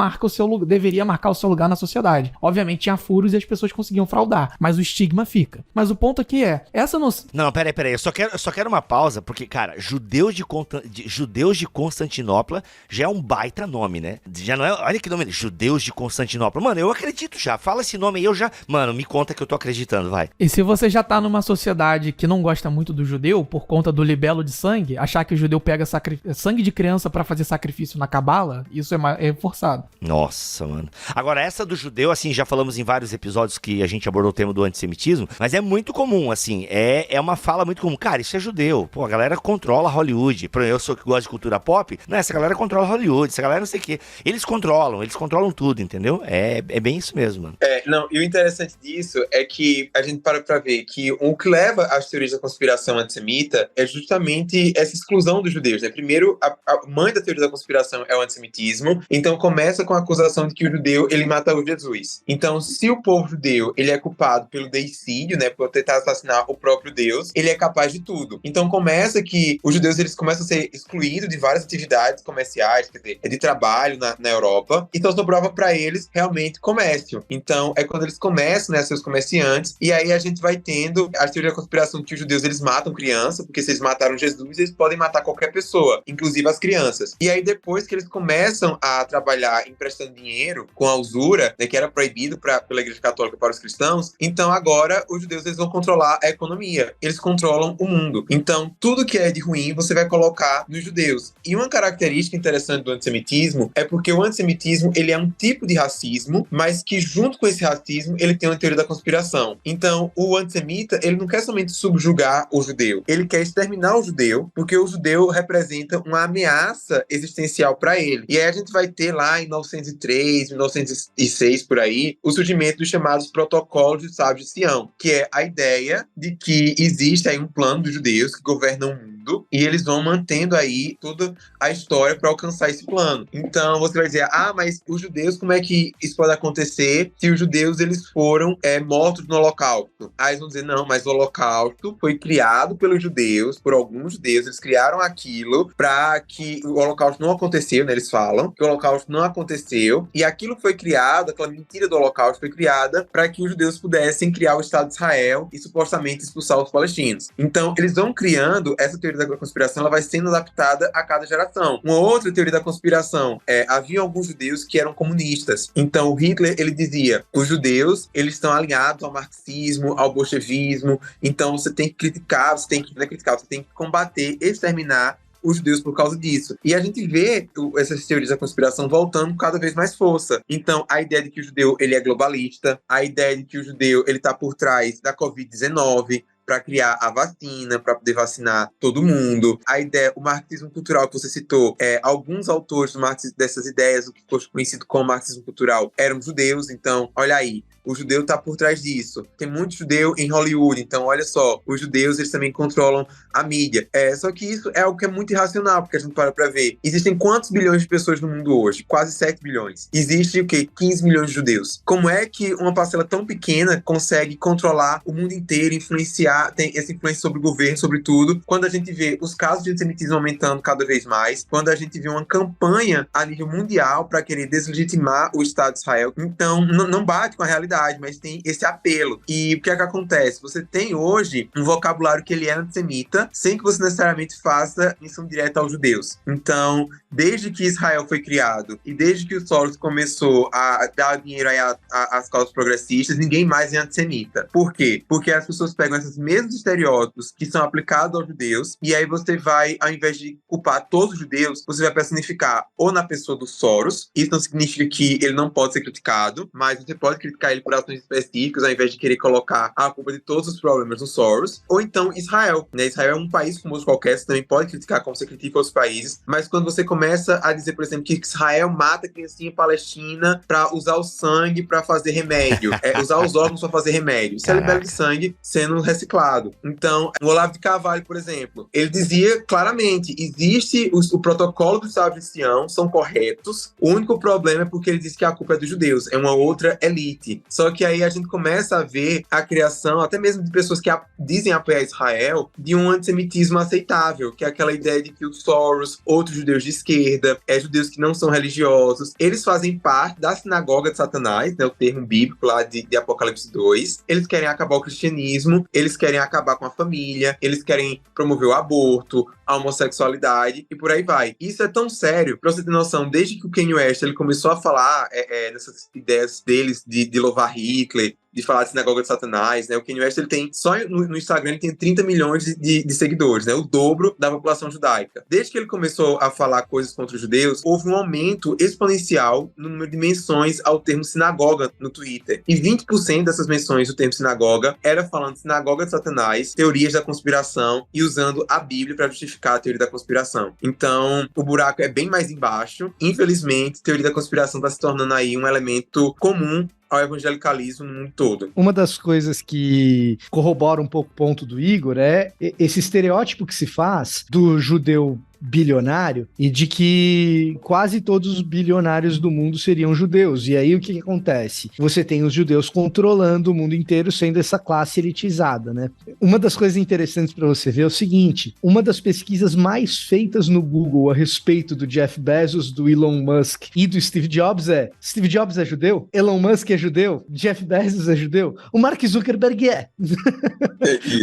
deveria marcar o seu lugar na sociedade. Obviamente tinha furos e as pessoas conseguiam fraudar, mas o estigma fica. Mas o ponto aqui é, essa noção... Não, peraí, eu só quero uma pausa, porque, cara, judeus de Constantinopla já é um baita nome, né? Já não é, olha que nome, judeus de Constantinopla. Mano, eu acredito já, fala esse nome aí, eu já... Mano, me conta que eu tô acreditando, vai. E se você já tá numa sociedade que não gosta muito do judeu, por conta do libelo de sangue, achar que o judeu pega sangue de criança pra fazer sacrifício na cabala, isso é forçado. Nossa, mano. Agora, essa do judeu, assim, já falamos em vários episódios que a gente abordou o tema do antissemitismo, mas é muito comum, assim, é uma fala muito comum. Cara, isso é judeu. Pô, a galera controla Hollywood. Eu sou que gosto de cultura pop, não, essa galera controla Hollywood, essa galera não sei o quê. Eles controlam tudo, entendeu? É bem isso mesmo, mano. Não, e o interessante disso é que a gente para pra ver que o que leva às teorias da conspiração antissemita é justamente essa exclusão dos judeus, né? Primeiro, a mãe da teoria da conspiração é o antissemitismo, então começa com a acusação de que o judeu, ele matou Jesus. Então, se o povo judeu, ele é culpado pelo deicídio, né, por tentar assassinar o próprio Deus, ele é capaz de tudo. Então começa que os judeus, eles começam a ser excluídos de várias atividades comerciais, quer dizer, de trabalho na Europa, então sobrava para eles realmente comércio. Então, é quando eles começam, né, a ser os comerciantes, e aí a gente vai tendo a teoria da conspiração que os judeus, eles matam criança, porque se eles mataram Jesus, eles podem matar qualquer pessoa, inclusive as crianças. E aí depois que eles começam a trabalhar emprestando dinheiro com a usura, né, que era proibido pela Igreja Católica para os cristãos, então agora os judeus, eles vão controlar a economia, eles controlam o mundo. Então tudo que é de ruim você vai colocar nos judeus. E uma característica interessante do antissemitismo é porque o antissemitismo, ele é um tipo de racismo, mas que junto com esse racismo ele tem uma teoria da conspiração. Então o antissemita, ele não quer somente subjugar o judeu, ele quer exterminar o judeu, porque o judeu representa uma ameaça existencial para ele. E aí a gente vai ter lá em 1903, 1906, por aí, o surgimento dos chamados protocolos de Sábios de Sião, que é a ideia de que existe aí um plano dos judeus que governam o mundo e eles vão mantendo aí toda a história para alcançar esse plano. Então você vai dizer, mas os judeus, como é que isso pode acontecer se os judeus, eles foram mortos no Holocausto? Aí eles vão dizer, não, mas o Holocausto foi criado pelos judeus, por alguns judeus, eles criaram aquilo para que o Holocausto não aconteceu, né? Eles falam que o Holocausto não aconteceu, e aquilo foi criado, aquela mentira do Holocausto foi criada para que os judeus pudessem criar o Estado de Israel e supostamente expulsar os palestinos. Então, eles vão criando, essa teoria da conspiração, ela vai sendo adaptada a cada geração. Uma outra teoria da conspiração havia alguns judeus que eram comunistas. Então, o Hitler, ele dizia, os judeus, eles estão alinhados ao marxismo, ao bolchevismo, então você tem que criticar, você tem que combater, exterminar os judeus por causa disso. E a gente vê essas teorias da conspiração voltando com cada vez mais força. Então, a ideia de que o judeu, ele é globalista, a ideia de que o judeu, ele está por trás da Covid-19, para criar a vacina, para poder vacinar todo mundo. A ideia, o marxismo cultural que você citou, alguns autores dessas ideias, o que ficou conhecido como marxismo cultural, eram judeus. Então, olha aí, o judeu está por trás disso. Tem muito judeu em Hollywood, então olha só, os judeus, eles também controlam a mídia. Só que isso é algo que é muito irracional, porque a gente para ver. Existem quantos bilhões de pessoas no mundo hoje? Quase 7 bilhões. Existe o quê? 15 milhões de judeus. Como é que uma parcela tão pequena consegue controlar o mundo inteiro, influenciar, tem essa influência sobre o governo, sobre tudo, quando a gente vê os casos de antissemitismo aumentando cada vez mais, quando a gente vê uma campanha a nível mundial para querer deslegitimar o Estado de Israel? Então, não bate com a realidade, mas tem esse apelo. E o que é que acontece? Você tem hoje um vocabulário que ele é antissemita, sem que você necessariamente faça menção direta aos judeus. Então, desde que Israel foi criado e desde que o Soros começou a dar dinheiro aí às causas progressistas, ninguém mais é antissemita. Por quê? Porque as pessoas pegam esses mesmos estereótipos que são aplicados aos judeus, e aí você vai, ao invés de culpar todos os judeus, você vai personificar ou na pessoa do Soros. Isso não significa que ele não pode ser criticado, mas você pode criticar ele manipulações específicas, ao invés de querer colocar a culpa de todos os problemas no Soros. Ou então Israel, né? Israel é um país como outro qualquer, você também pode criticar como você critica outros países, mas quando você começa a dizer, por exemplo, que Israel mata criancinha palestina pra usar o sangue pra fazer remédio, usar os órgãos pra fazer remédio, isso é libelo de sangue sendo reciclado. Então, o Olavo de Carvalho, por exemplo, ele dizia claramente, existe o protocolo do Estado de Sião, são corretos, o único problema é porque ele diz que a culpa é dos judeus, é uma outra elite. Só que aí a gente começa a ver a criação, até mesmo de pessoas que dizem apoiar Israel, de um antissemitismo aceitável, que é aquela ideia de que os Soros, outros judeus de esquerda, judeus que não são religiosos, eles fazem parte da sinagoga de Satanás, né, o termo bíblico lá de Apocalipse 2, eles querem acabar o cristianismo, eles querem acabar com a família, eles querem promover o aborto, a homossexualidade e por aí vai. Isso é tão sério, pra você ter noção, desde que o Kanye West ele começou a falar nessas ideias deles de louvar Hitler, de falar de sinagoga de Satanás, né? O Kanye West, ele tem, só no Instagram, ele tem 30 milhões de seguidores, né? O dobro da população judaica. Desde que ele começou a falar coisas contra os judeus, houve um aumento exponencial no número de menções ao termo sinagoga no Twitter. E 20% dessas menções do termo sinagoga era falando de sinagoga de Satanás, teorias da conspiração e usando a Bíblia para justificar a teoria da conspiração. Então, o buraco é bem mais embaixo. Infelizmente, a teoria da conspiração está se tornando aí um elemento comum ao evangelicalismo no mundo todo. Uma das coisas que corrobora um pouco o ponto do Igor é esse estereótipo que se faz do judeu bilionário e de que quase todos os bilionários do mundo seriam judeus. E aí o que acontece? Você tem os judeus controlando o mundo inteiro, sendo essa classe elitizada, né? Uma das coisas interessantes para você ver é o seguinte, uma das pesquisas mais feitas no Google a respeito do Jeff Bezos, do Elon Musk e do Steve Jobs Steve Jobs é judeu? Elon Musk é judeu? Jeff Bezos é judeu? O Mark Zuckerberg é.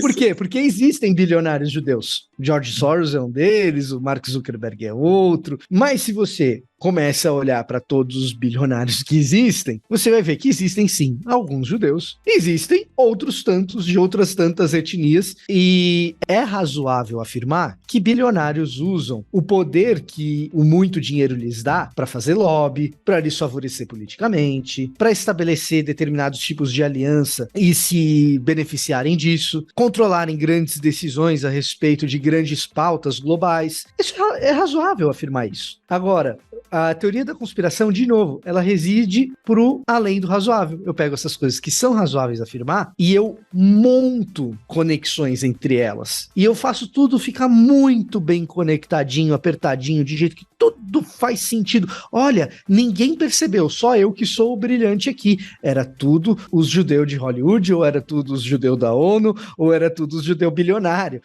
Por quê? Porque existem bilionários judeus. George Soros é um deles, o Mark Zuckerberg é outro, mas se você começa a olhar para todos os bilionários que existem, você vai ver que existem sim alguns judeus, existem outros tantos de outras tantas etnias, e é razoável afirmar que bilionários usam o poder que o muito dinheiro lhes dá para fazer lobby, para lhes favorecer politicamente, para estabelecer determinados tipos de aliança e se beneficiarem disso, controlarem grandes decisões a respeito de grandes pautas globais. Isso é razoável afirmar isso. Agora, a teoria da conspiração, de novo, ela reside pro além do razoável. Eu pego essas coisas que são razoáveis a afirmar e eu monto conexões entre elas. E eu faço tudo ficar muito bem conectadinho, apertadinho, de jeito que tudo faz sentido. Olha, ninguém percebeu, só eu que sou o brilhante aqui. Era tudo os judeus de Hollywood, ou era tudo os judeus da ONU, ou era tudo os judeus bilionários.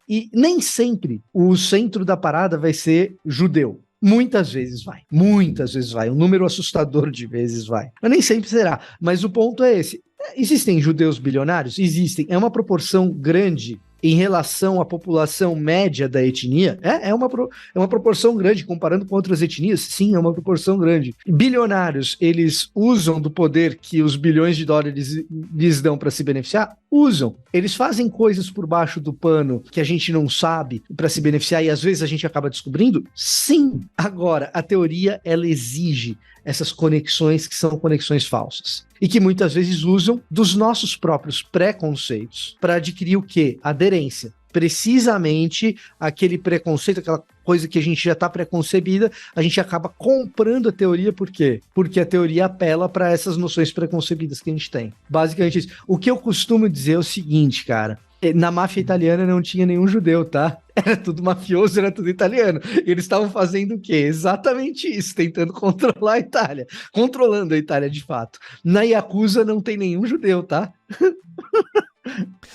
E nem sempre o centro da parada vai ser judeu. Muitas vezes vai, um número assustador de vezes vai, mas nem sempre será. Mas o ponto é esse, existem judeus bilionários? Existem, é uma proporção grande em relação à população média da etnia, é uma proporção grande, comparando com outras etnias, sim, é uma proporção grande. Bilionários, eles usam do poder que os bilhões de dólares lhes dão para se beneficiar? Usam. Eles fazem coisas por baixo do pano que a gente não sabe para se beneficiar e às vezes a gente acaba descobrindo? Sim. Agora, a teoria, ela exige essas conexões que são conexões falsas e que muitas vezes usam dos nossos próprios preconceitos para adquirir o quê? Aderência. Precisamente aquele preconceito, aquela coisa que a gente já está preconcebida, a gente acaba comprando a teoria. Por quê? Porque a teoria apela para essas noções preconcebidas que a gente tem. Basicamente isso. O que eu costumo dizer é o seguinte, cara, na máfia italiana não tinha nenhum judeu, tá? Era tudo mafioso, era tudo italiano. E eles estavam fazendo o quê? Exatamente isso, tentando controlar a Itália. Controlando a Itália, de fato. Na Yakuza não tem nenhum judeu, tá?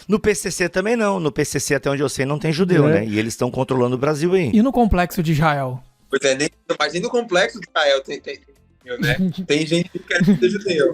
No PCC também não. No PCC, até onde eu sei, não tem judeu, né? E eles estão controlando o Brasil aí. E no Complexo de Israel? Pois é, mas nem no Complexo de Israel tem né? Tem gente que quer ser judeu.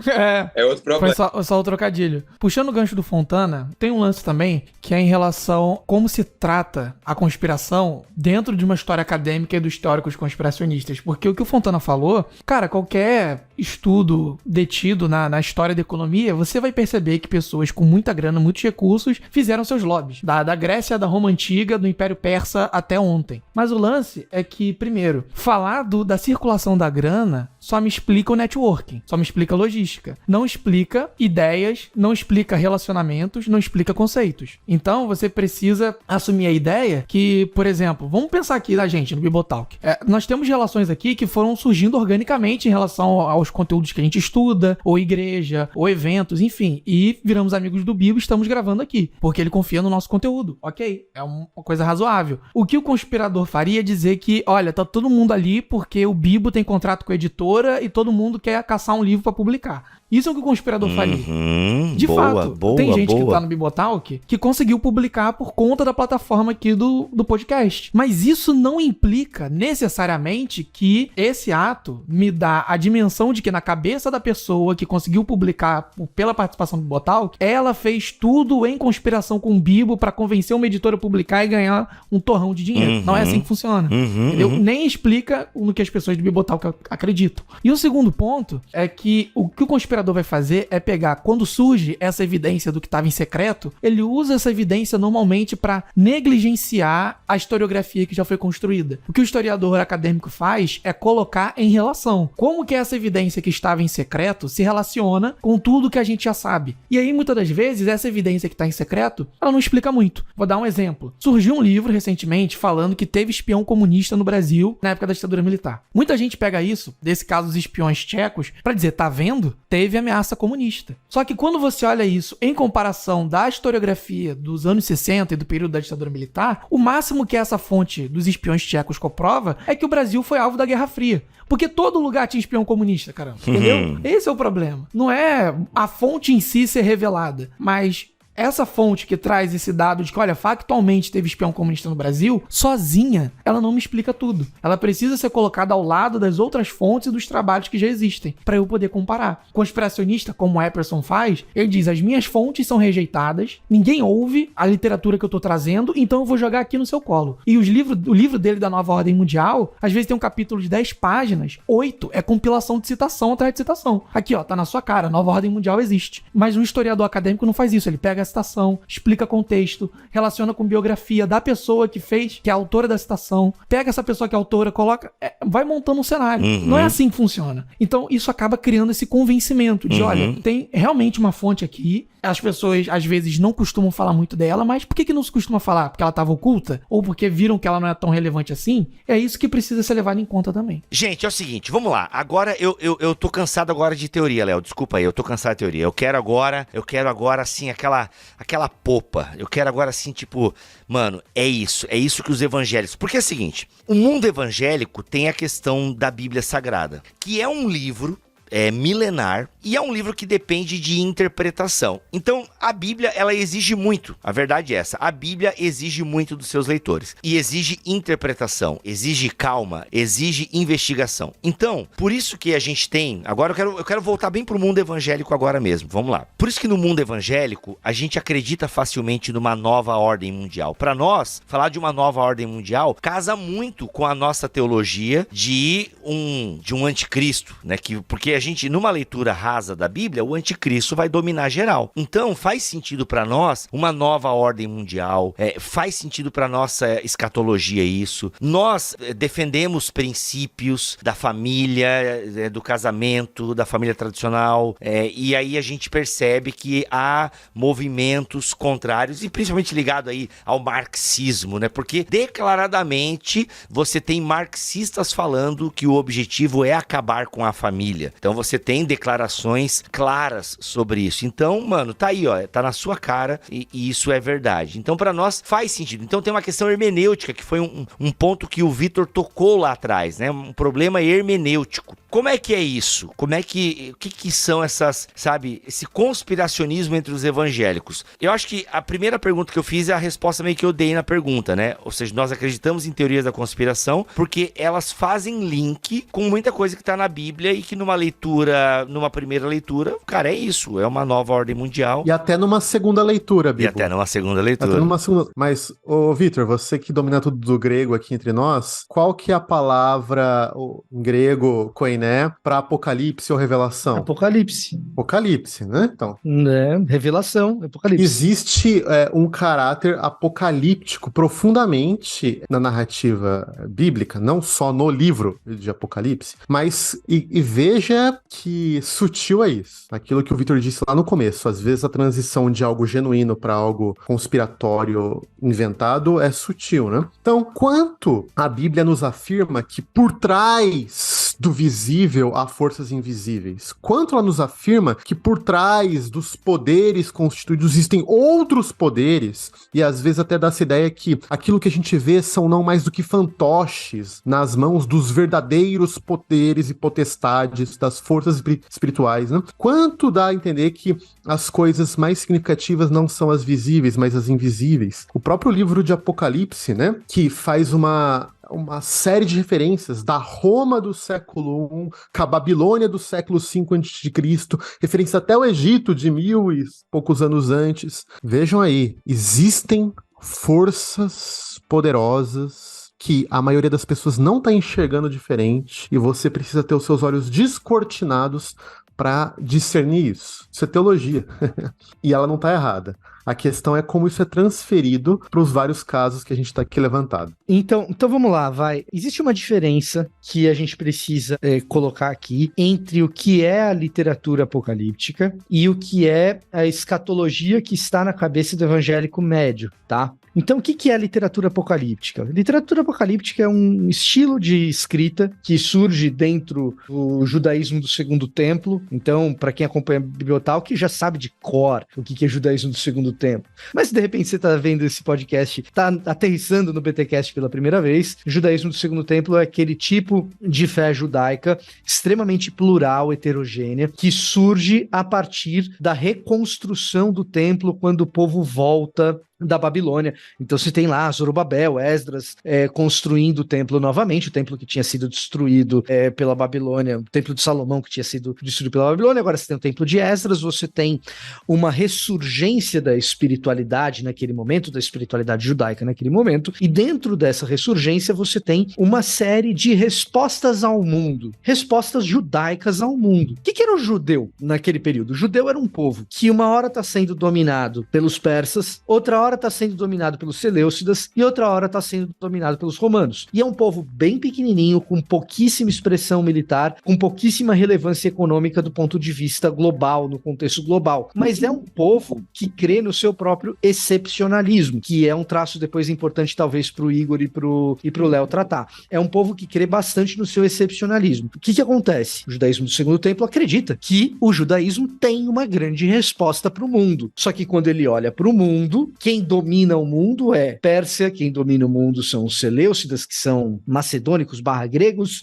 É outro problema. Foi só o trocadilho. Puxando o gancho do Fontana, tem um lance também que é em relação a como se trata a conspiração dentro de uma história acadêmica e dos teóricos conspiracionistas. Porque o que o Fontana falou, cara, qualquer estudo detido na história da economia, você vai perceber que pessoas com muita grana, muitos recursos, fizeram seus lobbies. Da Grécia, da Roma Antiga, do Império Persa até ontem. Mas o lance é que, primeiro, falar da circulação da grana só só me explica o networking, só me explica logística. Não explica ideias, não explica relacionamentos, não explica conceitos. Então, você precisa assumir a ideia que, por exemplo, vamos pensar aqui da gente no Bibotalk. Nós temos relações aqui que foram surgindo organicamente em relação aos conteúdos que a gente estuda, ou igreja, ou eventos, enfim. E viramos amigos do Bibo e estamos gravando aqui, porque ele confia no nosso conteúdo. Ok, é uma coisa razoável. O que o conspirador faria é dizer que, olha, tá todo mundo ali porque o Bibo tem contrato com a editora e todo mundo quer caçar um livro pra publicar. Isso é o que o conspirador faria. De fato, tem gente que tá no Bibotalk que conseguiu publicar por conta da plataforma aqui do podcast. Mas isso não implica necessariamente que esse ato me dá a dimensão de que na cabeça da pessoa que conseguiu publicar pela participação do Bibotalk, ela fez tudo em conspiração com o Bibo pra convencer uma editora a publicar e ganhar um torrão de dinheiro. Não é assim que funciona. Entendeu? Nem explica no que as pessoas do Bibotalk acreditam. E o segundo ponto é que o conspirador vai fazer é pegar, quando surge essa evidência do que estava em secreto, ele usa essa evidência normalmente para negligenciar a historiografia que já foi construída. O que o historiador acadêmico faz é colocar em relação como que essa evidência que estava em secreto se relaciona com tudo que a gente já sabe. E aí, muitas das vezes, essa evidência que está em secreto, ela não explica muito. Vou dar um exemplo. Surgiu um livro recentemente falando que teve espião comunista no Brasil na época da ditadura militar. Muita gente pega isso, desse caso dos espiões tchecos, para dizer, tá vendo? Teve ameaça comunista. Só que quando você olha isso em comparação da historiografia dos anos 60 e do período da ditadura militar, o máximo que essa fonte dos espiões tchecos comprova é que o Brasil foi alvo da Guerra Fria. Porque todo lugar tinha espião comunista, caramba. Entendeu? Esse é o problema. Não é a fonte em si ser revelada, mas essa fonte que traz esse dado de que, olha, factualmente teve espião comunista no Brasil, sozinha, ela não me explica tudo. Ela precisa ser colocada ao lado das outras fontes e dos trabalhos que já existem, para eu poder comparar. Conspiracionista, como o Epperson faz, ele diz, as minhas fontes são rejeitadas, ninguém ouve a literatura que eu tô trazendo, então eu vou jogar aqui no seu colo. E o livro dele da Nova Ordem Mundial, às vezes tem um capítulo de 10 páginas, 8 é compilação de citação atrás de citação. Aqui, ó, tá na sua cara, Nova Ordem Mundial existe. Mas um historiador acadêmico não faz isso, ele pega a citação, explica contexto, relaciona com biografia da pessoa que fez, que é a autora da citação, pega essa pessoa que é autora, coloca, vai montando um cenário. Não é assim que funciona. Então isso acaba criando esse convencimento de, olha, tem realmente uma fonte aqui, as pessoas às vezes não costumam falar muito dela, mas por que não se costuma falar? Porque ela estava oculta? Ou porque viram que ela não é tão relevante assim? É isso que precisa ser levado em conta também. Gente, é o seguinte, vamos lá. Agora eu tô cansado agora de teoria, Léo. Desculpa aí, eu tô cansado de teoria. Eu quero agora assim, aquela popa. Eu quero agora assim, tipo, mano, é isso que os evangélicos... Porque é o seguinte, o mundo evangélico tem a questão da Bíblia Sagrada, que é um livro milenar e é um livro que depende de interpretação. Então, a Bíblia, ela exige muito. A verdade é essa. A Bíblia exige muito dos seus leitores. E exige interpretação, exige calma, exige investigação. Então, por isso que a gente tem... Agora eu quero voltar bem pro mundo evangélico agora mesmo. Vamos lá. Por isso que no mundo evangélico, a gente acredita facilmente numa nova ordem mundial. Para nós, falar de uma nova ordem mundial casa muito com a nossa teologia de um anticristo, né? Porque a gente, numa leitura rasa da Bíblia, o anticristo vai dominar geral. Então, faz sentido para nós uma nova ordem mundial, faz sentido para nossa escatologia isso. Nós defendemos princípios da família, do casamento, da família tradicional, e aí a gente percebe que há movimentos contrários, e principalmente ligado aí ao marxismo, né? Porque declaradamente você tem marxistas falando que o objetivo é acabar com a família. Então você tem declarações claras sobre isso. Então, mano, tá aí, ó, tá na sua cara e isso é verdade. Então, pra nós faz sentido. Então tem uma questão hermenêutica, que foi um ponto que o Vitor tocou lá atrás, né? Um problema hermenêutico. Como é que é isso? O que são essas, sabe, esse conspiracionismo entre os evangélicos? Eu acho que a primeira pergunta que eu fiz é a resposta meio que eu dei na pergunta, né? Ou seja, nós acreditamos em teorias da conspiração porque elas fazem link com muita coisa que tá na Bíblia e que numa primeira leitura, cara, é isso, é uma nova ordem mundial. E até numa segunda leitura, Bibo. Mas, ô Vitor, você que domina tudo do grego aqui entre nós, qual que é a palavra em grego, koine, né? Para Apocalipse ou Revelação? Apocalipse. Apocalipse, né? Então, Revelação, Apocalipse. existe um caráter apocalíptico profundamente na narrativa bíblica, não só no livro de Apocalipse, mas e veja que sutil é isso. Aquilo que o Victor disse lá no começo, às vezes a transição de algo genuíno para algo conspiratório inventado é sutil, né? Então, quanto a Bíblia nos afirma que por trás do visível há forças invisíveis, quanto ela nos afirma que por trás dos poderes constituídos existem outros poderes, e às vezes até dá essa ideia que aquilo que a gente vê são não mais do que fantoches nas mãos dos verdadeiros poderes e potestades das forças espirituais, né? Quanto dá a entender que as coisas mais significativas não são as visíveis, mas as invisíveis. O próprio livro de Apocalipse, né, que faz uma série de referências da Roma do século I, com a Babilônia do século V a.C., referência até o Egito de 1000 e poucos anos antes. Vejam aí, existem forças poderosas que a maioria das pessoas não está enxergando diferente e você precisa ter os seus olhos descortinados para discernir isso. Isso é teologia. E ela não está errada. A questão é como isso é transferido para os vários casos que a gente está aqui levantado. Então vamos lá, vai. Existe uma diferença que a gente precisa colocar aqui entre o que é a literatura apocalíptica e o que é a escatologia que está na cabeça do evangélico médio, tá? Então, o que é a literatura apocalíptica? Literatura apocalíptica é um estilo de escrita que surge dentro do judaísmo do Segundo Templo. Então, para quem acompanha a Bibliotalk, já sabe de cor o que é judaísmo do Segundo Templo. Mas, se de repente você está vendo esse podcast, está aterrissando no BTcast pela primeira vez, o judaísmo do Segundo Templo é aquele tipo de fé judaica extremamente plural, heterogênea, que surge a partir da reconstrução do templo quando o povo volta da Babilônia. Então você tem lá Zorobabel, Esdras construindo o templo novamente, o templo que tinha sido destruído pela Babilônia, o templo de Salomão que tinha sido destruído pela Babilônia, agora você tem o templo de Esdras, você tem uma ressurgência da espiritualidade naquele momento, da espiritualidade judaica naquele momento, e dentro dessa ressurgência você tem uma série de respostas ao mundo, respostas judaicas ao mundo. O que era o judeu naquele período? O judeu era um povo que uma hora está sendo dominado pelos persas, outra hora está sendo dominado pelos seleucidas e outra hora está sendo dominado pelos romanos. E é um povo bem pequenininho, com pouquíssima expressão militar, com pouquíssima relevância econômica do ponto de vista global, no contexto global. Mas é um povo que crê no seu próprio excepcionalismo, que é um traço depois importante talvez para o Igor e pro Léo tratar. É um povo que crê bastante no seu excepcionalismo. O que acontece? O judaísmo do Segundo Templo acredita que o judaísmo tem uma grande resposta para o mundo. Só que quando ele olha para o mundo, quem domina o mundo é Pérsia, quem domina o mundo são os seleucidas, que são macedônicos / gregos,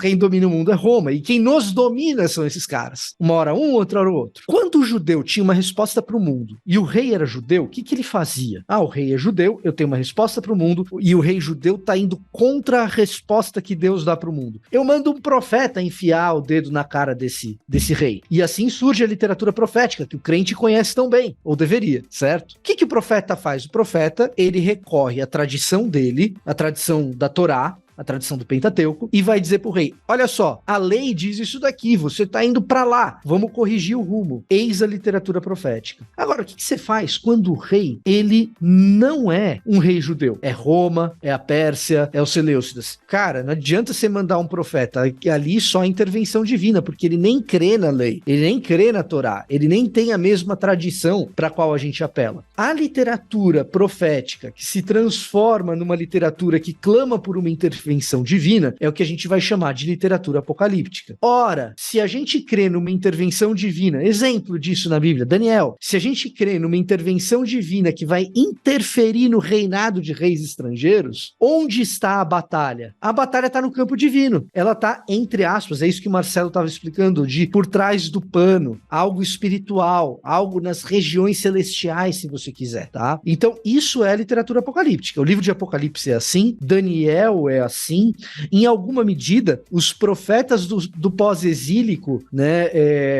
quem domina o mundo é Roma, e quem nos domina são esses caras. Uma hora um, outra hora o outro. Quando o judeu tinha uma resposta para o mundo, e o rei era judeu, o que ele fazia? O rei é judeu, eu tenho uma resposta para o mundo, e o rei judeu está indo contra a resposta que Deus dá para o mundo. Eu mando um profeta enfiar o dedo na cara desse rei. E assim surge a literatura profética, que o crente conhece tão bem, ou deveria, certo? O que o profeta faz? O profeta, ele recorre à tradição dele, à tradição da Torá, a tradição do Pentateuco, e vai dizer pro rei, olha só, a lei diz isso daqui, você tá indo pra lá, vamos corrigir o rumo. Eis a literatura profética. Agora, o que você faz quando o rei, ele não é um rei judeu? É Roma, é a Pérsia, é os Seleucidas. Cara, não adianta você mandar um profeta ali só intervenção divina, porque ele nem crê na lei, ele nem crê na Torá, ele nem tem a mesma tradição pra qual a gente apela. A literatura profética que se transforma numa literatura que clama por uma intervenção divina é o que a gente vai chamar de literatura apocalíptica. Ora, se a gente crê numa intervenção divina, exemplo disso na Bíblia, Daniel, se a gente crê numa intervenção divina que vai interferir no reinado de reis estrangeiros, onde está a batalha? A batalha está no campo divino. Ela está, entre aspas, é isso que o Marcelo estava explicando, de por trás do pano, algo espiritual, algo nas regiões celestiais, se você quiser, tá? Então, isso é a literatura apocalíptica. O livro de Apocalipse é assim, Daniel é assim, sim. Em alguma medida, os profetas do pós-exílico, né,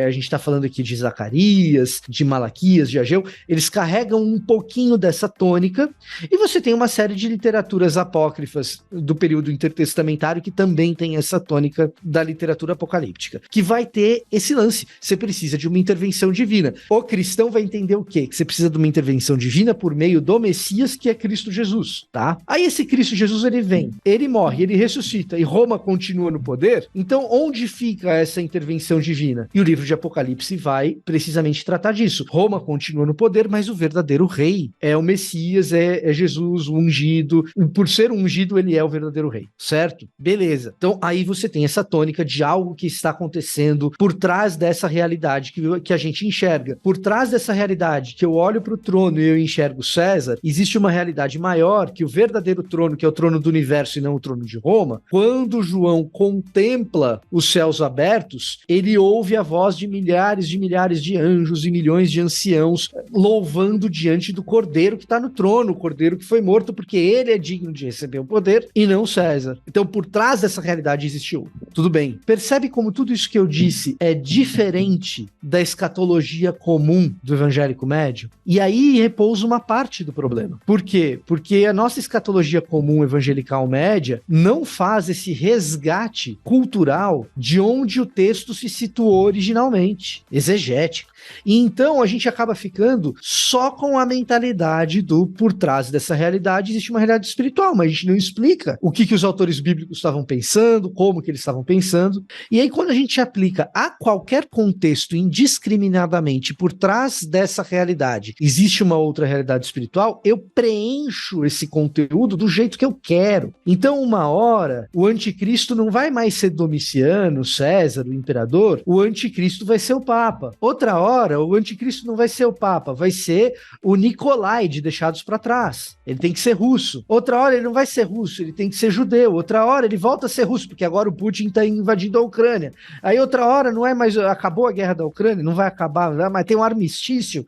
a gente está falando aqui de Zacarias, de Malaquias, de Ageu, eles carregam um pouquinho dessa tônica, e você tem uma série de literaturas apócrifas do período intertestamentário que também tem essa tônica da literatura apocalíptica, que vai ter esse lance. Você precisa de uma intervenção divina. O cristão vai entender o quê? Que você precisa de uma intervenção divina por meio do Messias, que é Cristo Jesus, tá? Aí esse Cristo Jesus, ele vem, ele morre, ele ressuscita, e Roma continua no poder. Então, onde fica essa intervenção divina? E o livro de Apocalipse vai precisamente tratar disso. Roma continua no poder, mas o verdadeiro rei é o Messias, é Jesus, o ungido. Por ser ungido, ele é o verdadeiro rei, certo? Beleza. Então, aí você tem essa tônica de algo que está acontecendo por trás dessa realidade que a gente enxerga. Por trás dessa realidade, que eu olho para o trono e eu enxergo César, existe uma realidade maior, que o verdadeiro trono, que é o trono do universo e não o trono de Roma. Quando João contempla os céus abertos, ele ouve a voz de milhares de anjos e milhões de anciãos louvando diante do Cordeiro que está no trono, o Cordeiro que foi morto porque ele é digno de receber o poder e não César. Então, por trás dessa realidade existiu. Tudo bem. Percebe como tudo isso que eu disse é diferente da escatologia comum do evangélico médio? E aí repousa uma parte do problema. Por quê? Porque a nossa escatologia comum evangelical média não faz esse resgate cultural de onde o texto se situou originalmente, exegético. E então a gente acaba ficando só com a mentalidade do por trás dessa realidade existe uma realidade espiritual, mas a gente não explica o que os autores bíblicos estavam pensando, como que eles estavam pensando. E aí quando a gente aplica a qualquer contexto indiscriminadamente por trás dessa realidade, existe uma outra realidade espiritual, eu preencho esse conteúdo do jeito que eu quero. Então uma hora o anticristo não vai mais ser Domiciano, César, o imperador, o anticristo vai ser o Papa. Outra hora o anticristo não vai ser o Papa, vai ser o Nicolai de Deixados para Trás. Ele tem que ser russo. Outra hora ele não vai ser russo, ele tem que ser judeu. Outra hora ele volta a ser russo, porque agora o Putin está invadindo a Ucrânia. Aí outra hora não é mais, acabou a guerra da Ucrânia, não vai acabar, mas tem um armistício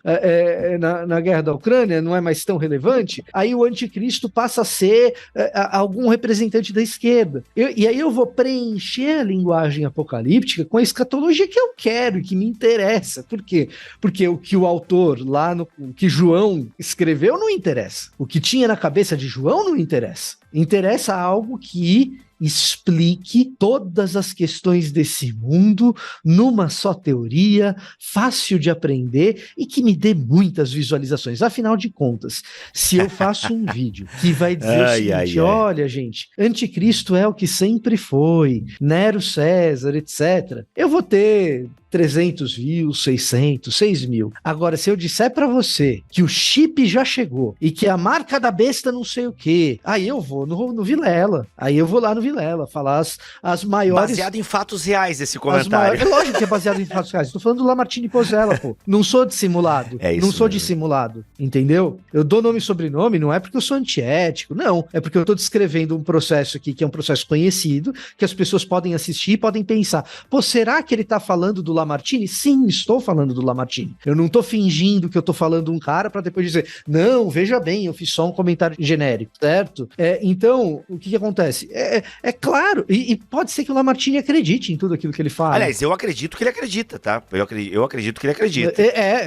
na guerra da Ucrânia, não é mais tão relevante. Aí o anticristo passa a ser algum representante da esquerda. E aí eu vou preencher a linguagem apocalíptica com a escatologia que eu quero e que me interessa. Por quê? Porque o que o autor lá, o que João escreveu não interessa. O que tinha na cabeça de João não interessa. Interessa algo que explique todas as questões desse mundo numa só teoria, fácil de aprender e que me dê muitas visualizações. Afinal de contas, se eu faço um vídeo que vai dizer o seguinte, olha, gente, anticristo é o que sempre foi, Nero César, etc., eu vou ter 300 views, 600, 6 mil. Agora, se eu disser pra você que o chip já chegou e que a marca da besta não sei o quê, aí eu vou no Vilela. Aí eu vou lá no Vilela falar as maiores... Baseado em fatos reais esse comentário. É lógico que é baseado em fatos reais. Estou falando do Lamartine Pozella, pô. Não sou dissimulado. É isso não sou mesmo. Dissimulado. Entendeu? Eu dou nome e sobrenome, não é porque eu sou antiético, não. É porque eu tô descrevendo um processo aqui que é um processo conhecido, que as pessoas podem assistir e podem pensar, pô, será que ele tá falando do Lamartine? Sim, estou falando do Lamartine. Eu não tô fingindo que eu tô falando um cara pra depois dizer, não, veja bem, eu fiz só um comentário genérico, certo? Então, o que acontece? É claro, e pode ser que o Lamartine acredite em tudo aquilo que ele fala. Aliás, eu acredito que ele acredita, tá? Eu acredito que ele acredita.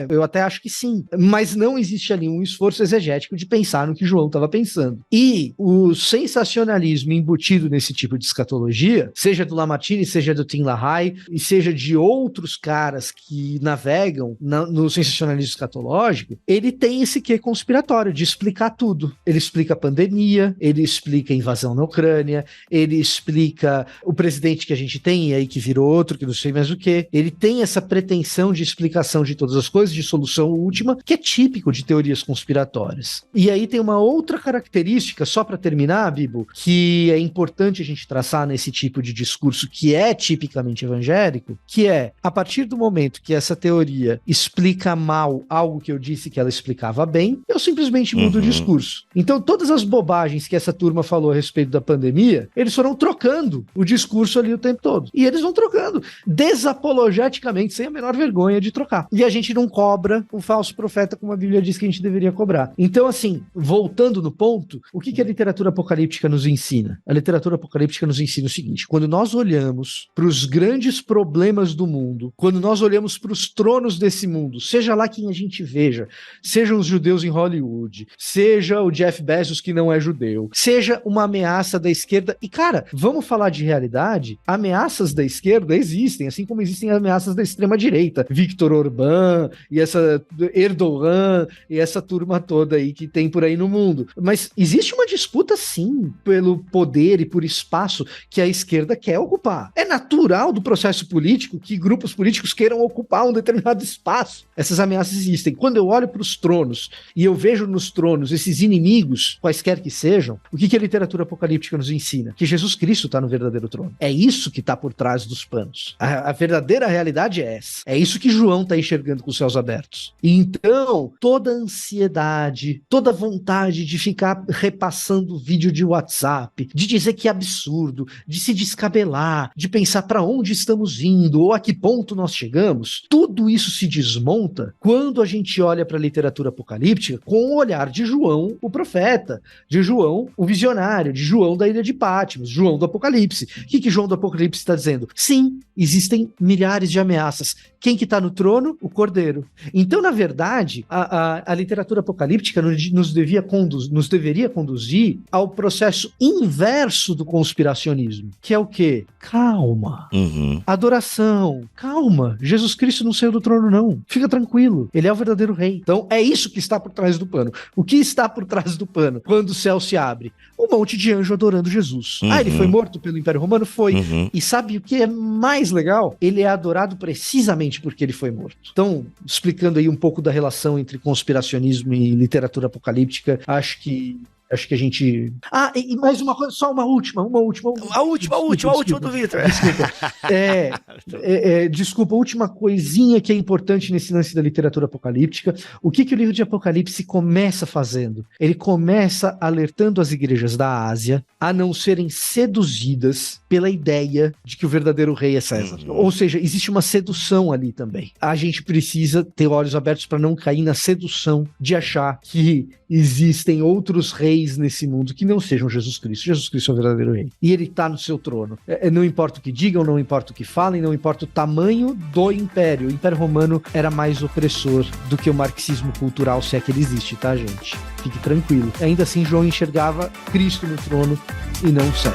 Eu até acho que sim. Mas não existe ali um esforço exegético de pensar no que João estava pensando. E o sensacionalismo embutido nesse tipo de escatologia, seja do Lamartine, seja do Tim LaHaye, e seja de outros caras que navegam no sensacionalismo escatológico, ele tem esse quê conspiratório de explicar tudo. Ele explica a pandemia, ele explica a invasão na Ucrânia, ele explica o presidente que a gente tem, e aí que virou outro, que não sei mais o que. Ele tem essa pretensão de explicação de todas as coisas, de solução última, que é típico de teorias conspiratórias. E aí tem uma outra característica, só para terminar, Bibo, que é importante a gente traçar nesse tipo de discurso que é tipicamente evangélico, que é a partir do momento que essa teoria explica mal algo que eu disse que ela explicava bem, eu simplesmente mudo o discurso. Então, todas as bobagens que essa turma falou a respeito da pandemia, eles foram trocando o discurso ali o tempo todo. E eles vão trocando desapologeticamente, sem a menor vergonha de trocar. E a gente não cobra o falso profeta como a Bíblia diz que a gente deveria cobrar. Então, assim, voltando no ponto, o que a literatura apocalíptica nos ensina? A literatura apocalíptica nos ensina o seguinte: quando nós olhamos para os grandes problemas do mundo, quando nós olhamos para os tronos desse mundo, seja lá quem a gente veja, sejam os judeus em Hollywood, seja o Jeff Bezos que não é judeu, seja uma ameaça da esquerda, e cara, vamos falar de realidade, ameaças da esquerda existem, assim como existem ameaças da extrema direita, Viktor Orbán e essa Erdogan e essa turma toda aí que tem por aí no mundo, mas existe uma disputa sim pelo poder e por espaço que a esquerda quer ocupar. É natural do processo político que grupos políticos queiram ocupar um determinado espaço. Essas ameaças existem. Quando eu olho para os tronos e eu vejo nos tronos esses inimigos, quaisquer que sejam, o que a literatura apocalíptica nos ensina? Que Jesus Cristo está no verdadeiro trono. É isso que está por trás dos panos. A verdadeira realidade é essa. É isso que João está enxergando com os céus abertos. E então, toda ansiedade, toda vontade de ficar repassando vídeo de WhatsApp, de dizer que é absurdo, de se descabelar, de pensar para onde estamos indo ou a que ponto nós chegamos, tudo isso se desmonta quando a gente olha para a literatura apocalíptica com o olhar de João, o profeta, de João, o visionário, de João da ilha de Patmos, João do Apocalipse. O que João do Apocalipse está dizendo? Sim, existem milhares de ameaças. Quem que está no trono? O Cordeiro. Então, na verdade, a literatura apocalíptica nos deveria conduzir ao processo inverso do conspiracionismo, que é o quê? Calma. Adoração. Calma. Jesus Cristo não saiu do trono, não. Fica tranquilo. Ele é o verdadeiro rei. Então, é isso que está por trás do pano. O que está por trás do pano? Quando o céu se abre? Um monte de anjo adorando Jesus. Ele foi morto pelo Império Romano? Foi. E sabe o que é mais legal? Ele é adorado precisamente porque ele foi morto. Então, explicando aí um pouco da relação entre conspiracionismo e literatura apocalíptica, acho que a gente... e mais uma coisa, só uma última. A última do Victor. Desculpa, a última coisinha que é importante nesse lance da literatura apocalíptica. O que o livro de Apocalipse começa fazendo? Ele começa alertando as igrejas da Ásia a não serem seduzidas pela ideia de que o verdadeiro rei é César. Ou seja, existe uma sedução ali também. A gente precisa ter olhos abertos para não cair na sedução de achar que existem outros reis nesse mundo que não sejam Jesus Cristo. Jesus Cristo é o verdadeiro rei. E ele está no seu trono. Não importa o que digam, não importa o que falem, não importa o tamanho do império. O Império Romano era mais opressor do que o marxismo cultural, se é que ele existe, tá, gente? Fique tranquilo. Ainda assim, João enxergava Cristo no trono e não César.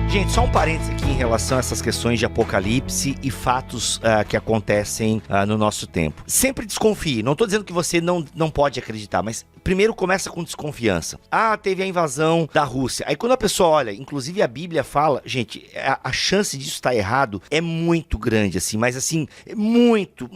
Gente, só um parênteses aqui em relação a essas questões de apocalipse e fatos que acontecem no nosso tempo. Sempre desconfie. Não estou dizendo que você não pode acreditar, mas primeiro começa com desconfiança. Teve a invasão da Rússia. Aí quando a pessoa olha, inclusive a Bíblia fala, gente, a chance disso estar errado é muito grande, assim, mas assim, muito.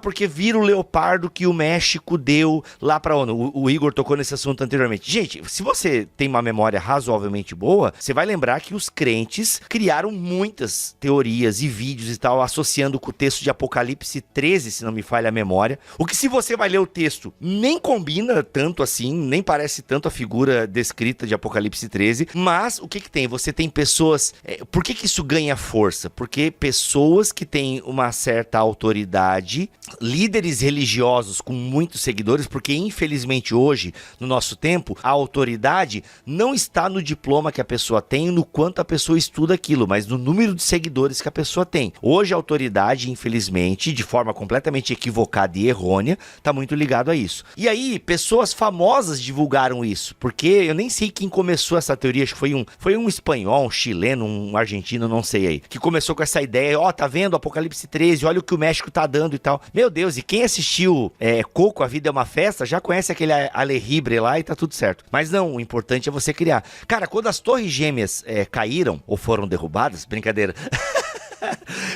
Porque vira o leopardo que o México deu lá pra ONU. O Igor tocou nesse assunto anteriormente. Gente, se você tem uma memória razoavelmente boa, você vai lembrar que os crentes criaram muitas teorias e vídeos e tal, associando com o texto de Apocalipse 13, se não me falha a memória. O que se você vai ler o texto, nem combina tanto assim, nem parece tanto a figura descrita de Apocalipse 13, mas o que tem? Você tem pessoas... por que isso ganha força? Porque pessoas que têm uma certa autoridade, líderes religiosos com muitos seguidores, porque infelizmente hoje, no nosso tempo, a autoridade não está no diploma que a pessoa tem, no quanto a pessoa estuda aquilo, mas no número de seguidores que a pessoa tem. Hoje a autoridade, infelizmente, de forma completamente equivocada e errônea, está muito ligado a isso. E aí, pessoas famosas divulgaram isso, porque eu nem sei quem começou essa teoria, acho que foi um espanhol, um chileno, um argentino, não sei aí, que começou com essa ideia, tá vendo, Apocalipse 13, olha o que o México tá dando e tal. Meu Deus, e quem assistiu Coco, A Vida é uma Festa, já conhece aquele Alejibre lá e tá tudo certo. Mas não, o importante é você criar. Cara, quando as torres gêmeas caíram, ou foram derrubadas, brincadeira...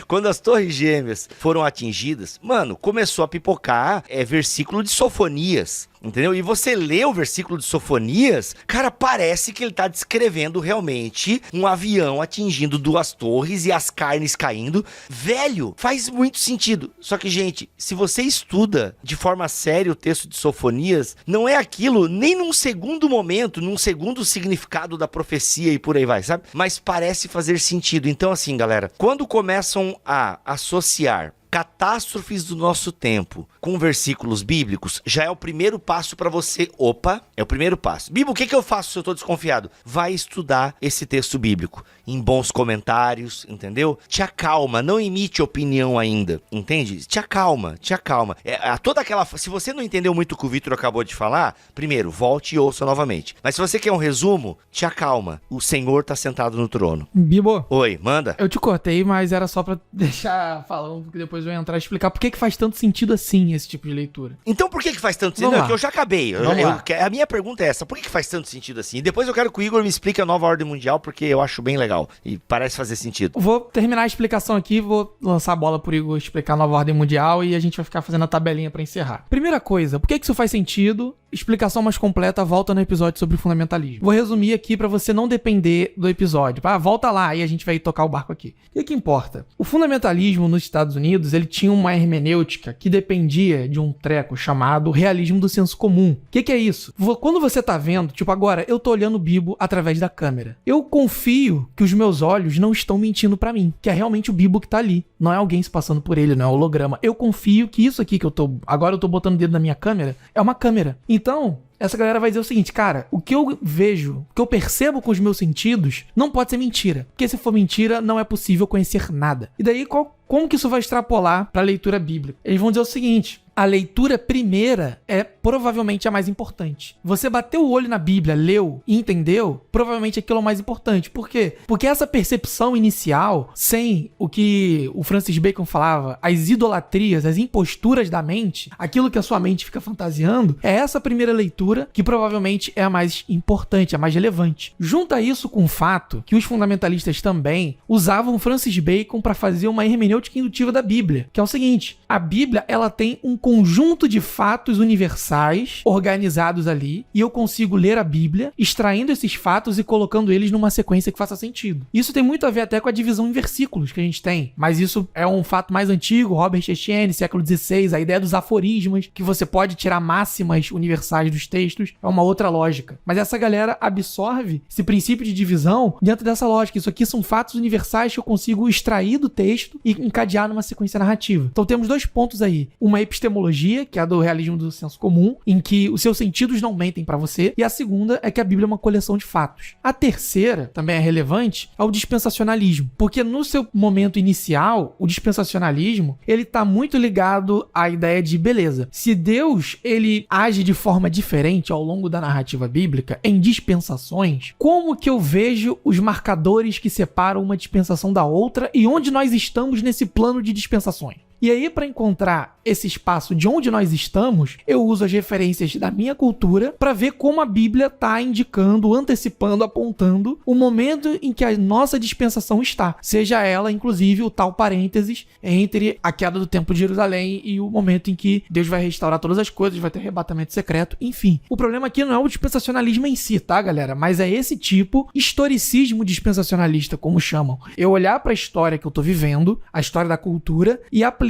Quando as torres gêmeas foram atingidas, mano, começou a pipocar versículo de Sofonias, entendeu? E você lê o versículo de Sofonias, cara, parece que ele tá descrevendo realmente um avião atingindo 2 torres e as carnes caindo. Velho, faz muito sentido. Só que, gente, se você estuda de forma séria o texto de Sofonias, não é aquilo nem num segundo momento, num segundo significado da profecia e por aí vai, sabe? Mas parece fazer sentido. Então, assim, galera, quando começam a associar catástrofes do nosso tempo com versículos bíblicos, já é o primeiro passo para você. Opa, é o primeiro passo. Bíblia, o que eu faço se eu tô desconfiado? Vai estudar esse texto bíblico em bons comentários, entendeu? Te acalma, não emite opinião ainda, entende? Te acalma, te acalma. Toda aquela... Se você não entendeu muito o que o Vitor acabou de falar, primeiro, volte e ouça novamente. Mas se você quer um resumo, te acalma. O Senhor tá sentado no trono. Bibo. Oi, manda. Eu te cortei, mas era só pra deixar falando, porque depois eu ia entrar e explicar por que faz tanto sentido assim esse tipo de leitura. Então por que faz tanto sentido? Não, que eu já acabei. A minha pergunta é essa. Por que faz tanto sentido assim? E depois eu quero que o Igor me explique a nova ordem mundial, porque eu acho bem legal. E parece fazer sentido. Vou terminar a explicação aqui, vou lançar a bola pro Igor explicar a nova ordem mundial e a gente vai ficar fazendo a tabelinha pra encerrar. Primeira coisa, por que isso faz sentido? Explicação mais completa, volta no episódio sobre fundamentalismo. Vou resumir aqui pra você não depender do episódio. Volta lá e a gente vai tocar o barco aqui. O que importa? O fundamentalismo nos Estados Unidos, ele tinha uma hermenêutica que dependia de um treco chamado realismo do senso comum. O que é isso? Quando você tá vendo, tipo agora, eu tô olhando o Bibo através da câmera. Eu confio que os meus olhos não estão mentindo pra mim, que é realmente o Bibo que tá ali. Não é alguém se passando por ele, não é holograma. Eu confio que isso aqui que agora eu tô botando o dedo na minha câmera, é uma câmera. Então, essa galera vai dizer o seguinte, cara, o que eu vejo, o que eu percebo com os meus sentidos, não pode ser mentira. Porque se for mentira, não é possível conhecer nada. E daí, como que isso vai extrapolar pra leitura bíblica? Eles vão dizer o seguinte: a leitura primeira é provavelmente a mais importante. Você bateu o olho na Bíblia, leu e entendeu, provavelmente aquilo é o mais importante. Por quê? Porque essa percepção inicial, sem o que o Francis Bacon falava, as idolatrias, as imposturas da mente, aquilo que a sua mente fica fantasiando, é essa primeira leitura que provavelmente é a mais importante, a mais relevante. Junta isso com o fato que os fundamentalistas também usavam Francis Bacon para fazer uma hermenêutica indutiva da Bíblia, que é o seguinte: a Bíblia, ela tem um conjunto de fatos universais organizados ali, e eu consigo ler a Bíblia, extraindo esses fatos e colocando eles numa sequência que faça sentido. Isso tem muito a ver até com a divisão em versículos que a gente tem, mas isso é um fato mais antigo, Robert Estienne, século XVI, a ideia dos aforismos, que você pode tirar máximas universais dos textos, é uma outra lógica. Mas essa galera absorve esse princípio de divisão dentro dessa lógica. Isso aqui são fatos universais que eu consigo extrair do texto e encadear numa sequência narrativa. Então temos 2 pontos aí. Uma epistemologia, que é a do realismo do senso comum, em que os seus sentidos não mentem pra você, e a segunda é que a Bíblia é uma coleção de fatos. A terceira, também é relevante, é o dispensacionalismo, porque no seu momento inicial, o dispensacionalismo, ele tá muito ligado à ideia de, beleza, se Deus, ele age de forma diferente ao longo da narrativa bíblica, em dispensações, como que eu vejo os marcadores que separam uma dispensação da outra e onde nós estamos nesse plano de dispensações? E aí, para encontrar esse espaço de onde nós estamos, eu uso as referências da minha cultura para ver como a Bíblia está indicando, antecipando, apontando o momento em que a nossa dispensação está. Seja ela, inclusive, o tal parênteses entre a queda do Templo de Jerusalém e o momento em que Deus vai restaurar todas as coisas, vai ter arrebatamento secreto, enfim. O problema aqui não é o dispensacionalismo em si, tá, galera? Mas é esse tipo, historicismo dispensacionalista, como chamam. Eu olhar para a história que eu tô vivendo, a história da cultura, e aplicar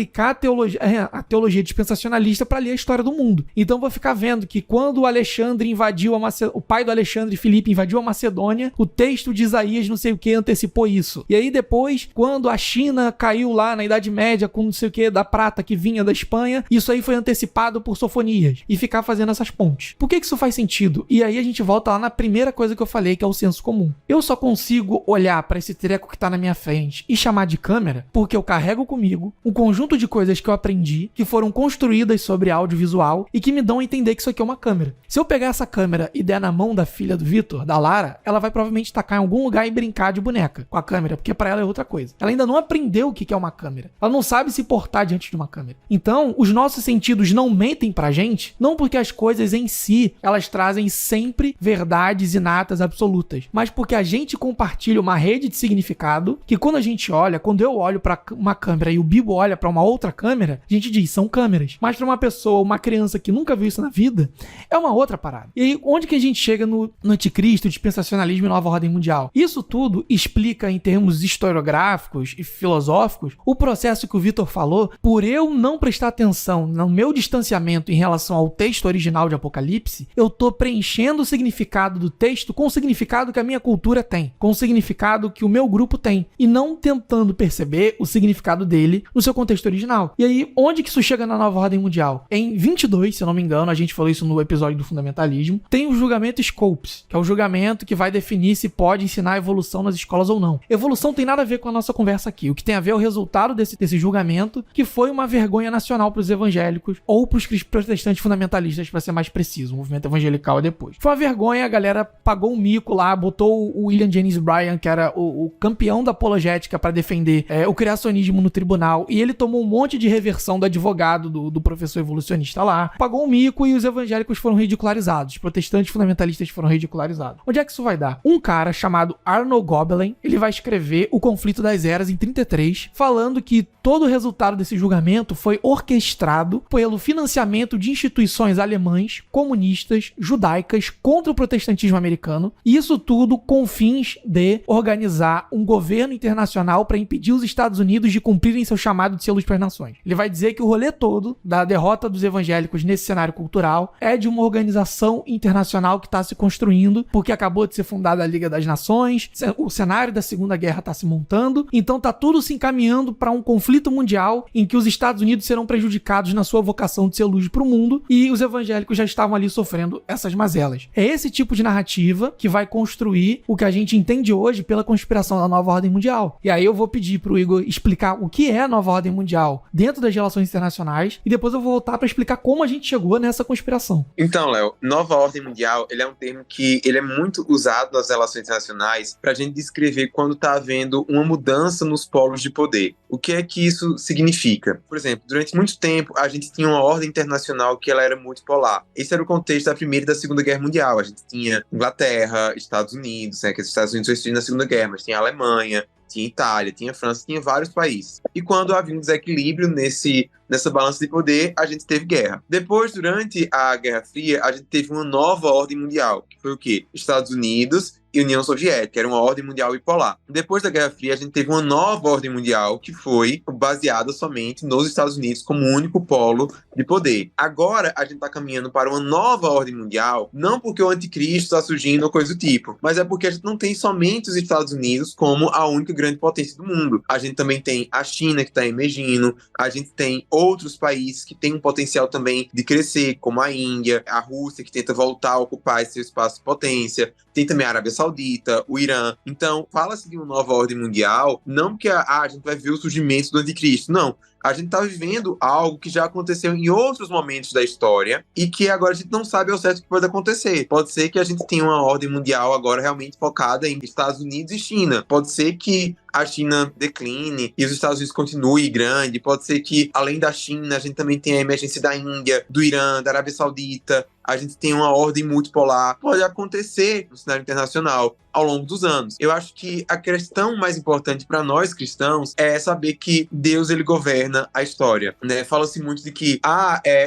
a teologia dispensacionalista para ler a história do mundo. Então vou ficar vendo que quando o Alexandre invadiu o pai do Alexandre, Filipe, invadiu a Macedônia, o texto de Isaías não sei o que antecipou isso. E aí depois, quando a China caiu lá na Idade Média com não sei o que da prata que vinha da Espanha, isso aí foi antecipado por Sofonias. E ficar fazendo essas pontes. Por que isso faz sentido? E aí a gente volta lá na primeira coisa que eu falei, que é o senso comum. Eu só consigo olhar para esse treco que tá na minha frente e chamar de câmera porque eu carrego comigo um conjunto conjunto de coisas que eu aprendi, que foram construídas sobre audiovisual e que me dão a entender que isso aqui é uma câmera. Se eu pegar essa câmera e der na mão da filha do Vitor, da Lara, ela vai provavelmente tacar em algum lugar e brincar de boneca com a câmera, porque pra ela é outra coisa. Ela ainda não aprendeu o que é uma câmera. Ela não sabe se portar diante de uma câmera. Então, os nossos sentidos não mentem pra gente, não porque as coisas em si, elas trazem sempre verdades inatas absolutas, mas porque a gente compartilha uma rede de significado que quando a gente olha, quando eu olho pra uma câmera e o Bibo olha pra uma outra câmera, a gente diz, são câmeras. Mas pra uma pessoa, uma criança que nunca viu isso na vida, é uma outra parada. E aí, onde que a gente chega no anticristo, dispensacionalismo e nova ordem mundial? Isso tudo explica, em termos historiográficos e filosóficos, o processo que o Vitor falou, por eu não prestar atenção no meu distanciamento em relação ao texto original de Apocalipse, eu tô preenchendo o significado do texto com o significado que a minha cultura tem, com o significado que o meu grupo tem, e não tentando perceber o significado dele no seu contexto original. E aí, onde que isso chega na nova ordem mundial? Em 22, se eu não me engano, a gente falou isso no episódio do fundamentalismo, tem o julgamento Scopes, que é o julgamento que vai definir se pode ensinar evolução nas escolas ou não. Evolução tem nada a ver com a nossa conversa aqui. O que tem a ver é o resultado desse julgamento, que foi uma vergonha nacional para os evangélicos, ou para os protestantes fundamentalistas, para ser mais preciso. O movimento evangelical é depois. Foi uma vergonha, a galera pagou um mico lá, botou o William Jennings Bryan, que era o campeão da apologética para defender o criacionismo no tribunal, e ele tomou um monte de reversão do advogado do professor evolucionista lá, pagou um mico e os evangélicos foram ridicularizados, os protestantes fundamentalistas foram ridicularizados. Onde é que isso vai dar? Um cara chamado Arnold Gobelin, ele vai escrever O Conflito das Eras em 33, falando que todo o resultado desse julgamento foi orquestrado pelo financiamento de instituições alemãs, comunistas, judaicas contra o protestantismo americano, e isso tudo com fins de organizar um governo internacional para impedir os Estados Unidos de cumprirem seu chamado de ser luz para as nações. Ele vai dizer que o rolê todo da derrota dos evangélicos nesse cenário cultural é de uma organização internacional que está se construindo, porque acabou de ser fundada a Liga das Nações, o cenário da Segunda Guerra está se montando, então está tudo se encaminhando para um conflito mundial em que os Estados Unidos serão prejudicados na sua vocação de ser luz para o mundo, e os evangélicos já estavam ali sofrendo essas mazelas. É esse tipo de narrativa que vai construir o que a gente entende hoje pela conspiração da nova ordem mundial. E aí eu vou pedir pro Igor explicar o que é a nova ordem mundial dentro das relações internacionais, e depois eu vou voltar para explicar como a gente chegou nessa conspiração. Então, Léo, nova ordem mundial, ele é um termo que ele é muito usado nas relações internacionais para a gente descrever quando está havendo uma mudança nos polos de poder. O que é que isso significa? Por exemplo, durante muito tempo a gente tinha uma ordem internacional que ela era multipolar. Esse era o contexto da Primeira e da Segunda Guerra Mundial. A gente tinha Inglaterra, Estados Unidos, né, que os Estados Unidos foi destruído na Segunda Guerra, mas tinha a Alemanha, tinha Itália, tinha França, tinha vários países. E quando havia um desequilíbrio nessa balança de poder, a gente teve guerra. Depois, durante a Guerra Fria, a gente teve uma nova ordem mundial, que foi o quê? Estados Unidos e União Soviética, era uma ordem mundial bipolar. Depois da Guerra Fria, a gente teve uma nova ordem mundial que foi baseada somente nos Estados Unidos como único polo de poder. Agora, a gente está caminhando para uma nova ordem mundial, não porque o anticristo está surgindo ou coisa do tipo, mas é porque a gente não tem somente os Estados Unidos como a única grande potência do mundo. A gente também tem a China, que está emergindo, a gente tem outros países que têm um potencial também de crescer, como a Índia, a Rússia, que tenta voltar a ocupar esse espaço de potência, tem também a Arábia Saudita, o Irã. Então, fala-se de uma nova ordem mundial, não porque a gente vai ver o surgimento do anticristo, não. A gente está vivendo algo que já aconteceu em outros momentos da história e que agora a gente não sabe ao certo o que pode acontecer. Pode ser que a gente tenha uma ordem mundial agora realmente focada em Estados Unidos e China. Pode ser que a China decline e os Estados Unidos continuem grande. Pode ser que, além da China, a gente também tenha a emergência da Índia, do Irã, da Arábia Saudita. A gente tem uma ordem multipolar. Pode acontecer no cenário internacional ao longo dos anos. Eu acho que a questão mais importante para nós cristãos é saber que Deus, ele governa a história, né? Fala-se muito de que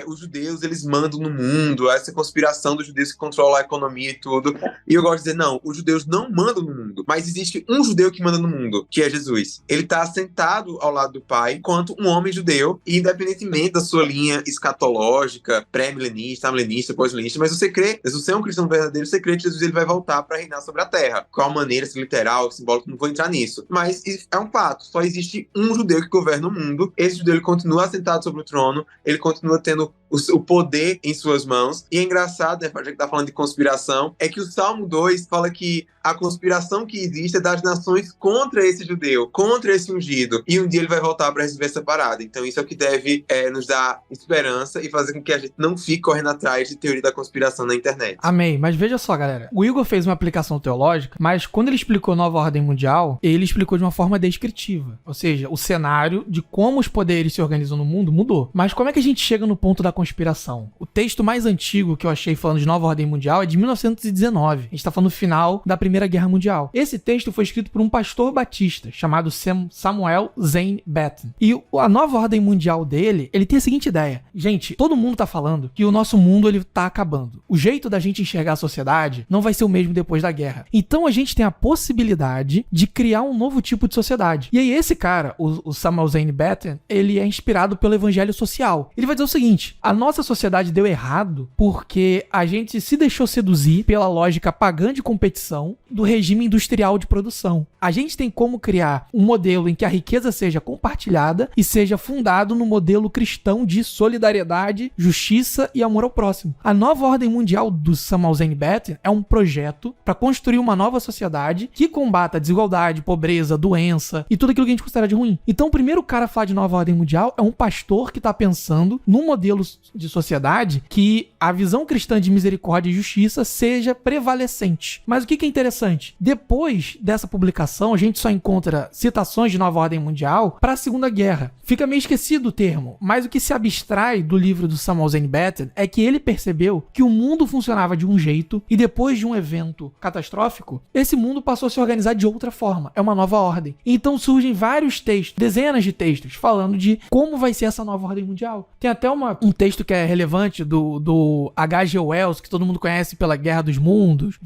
os judeus, eles mandam no mundo, essa conspiração dos judeus que controlam a economia e tudo. E eu gosto de dizer, não, os judeus não mandam no mundo, mas existe um judeu que manda no mundo, que é Jesus. Ele está sentado ao lado do Pai enquanto um homem judeu, e independentemente da sua linha escatológica, pré-milenista, milenista, pós-milenista, mas você crê, se você é um cristão verdadeiro, você crê que Jesus, ele vai voltar para reinar sobre a terra. Qual maneira, se literal, simbólica, não vou entrar nisso. Mas é um fato, só existe um judeu que governa o mundo. Esse judeu, ele continua assentado sobre o trono, ele continua tendo o poder em suas mãos. E é engraçado, né, já que tá falando de conspiração, é que o Salmo 2 fala que a conspiração que existe é das nações contra esse judeu, contra esse ungido. E um dia ele vai voltar para resolver essa parada. Então isso é o que deve nos dar esperança e fazer com que a gente não fique correndo atrás de teoria da conspiração na internet. Amém. Mas veja só, galera. O Igor fez uma aplicação teológica, mas quando ele explicou Nova Ordem Mundial, ele explicou de uma forma descritiva. Ou seja, o cenário de como os poderes se organizam no mundo mudou. Mas como é que a gente chega no ponto da conspiração? O texto mais antigo que eu achei falando de Nova Ordem Mundial é de 1919. A gente tá falando do final da Primeira Guerra Mundial. Esse texto foi escrito por um pastor batista chamado Samuel Zane Batten. E a Nova Ordem Mundial dele, ele tem a seguinte ideia. Gente, todo mundo tá falando que o nosso mundo ele tá acabando. O jeito da gente enxergar a sociedade não vai ser o mesmo depois da guerra. Então a gente tem a possibilidade de criar um novo tipo de sociedade. E aí esse cara, o Samuel Zane Batten, ele é inspirado pelo evangelho social. Ele vai dizer o seguinte: a nossa sociedade deu errado porque a gente se deixou seduzir pela lógica pagã de competição do regime industrial de produção. A gente tem como criar um modelo em que a riqueza seja compartilhada e seja fundado no modelo cristão de solidariedade, justiça e amor ao próximo. A nova ordem mundial do Samuel Zane Batten é um projeto para construir uma nova sociedade que combata a desigualdade, pobreza, doença e tudo aquilo que a gente considera de ruim. Então o primeiro cara a falar de nova ordem mundial é um pastor que está pensando num modelo de sociedade que a visão cristã de misericórdia e justiça seja prevalecente. Mas o que é interessante? Depois dessa publicação, a gente só encontra citações de nova ordem mundial para a Segunda Guerra. Fica meio esquecido o termo, mas o que se abstrai do livro do Samuel Zane Batten é que ele percebeu que o mundo funcionava de um jeito e depois de um evento catastrófico, esse mundo passou a se organizar de outra forma. É uma nova ordem. Então surgem vários textos, dezenas de textos, falando de como vai ser essa nova ordem mundial. Tem até um texto que é relevante do H.G. Wells, que todo mundo conhece pela Guerra dos Mundos,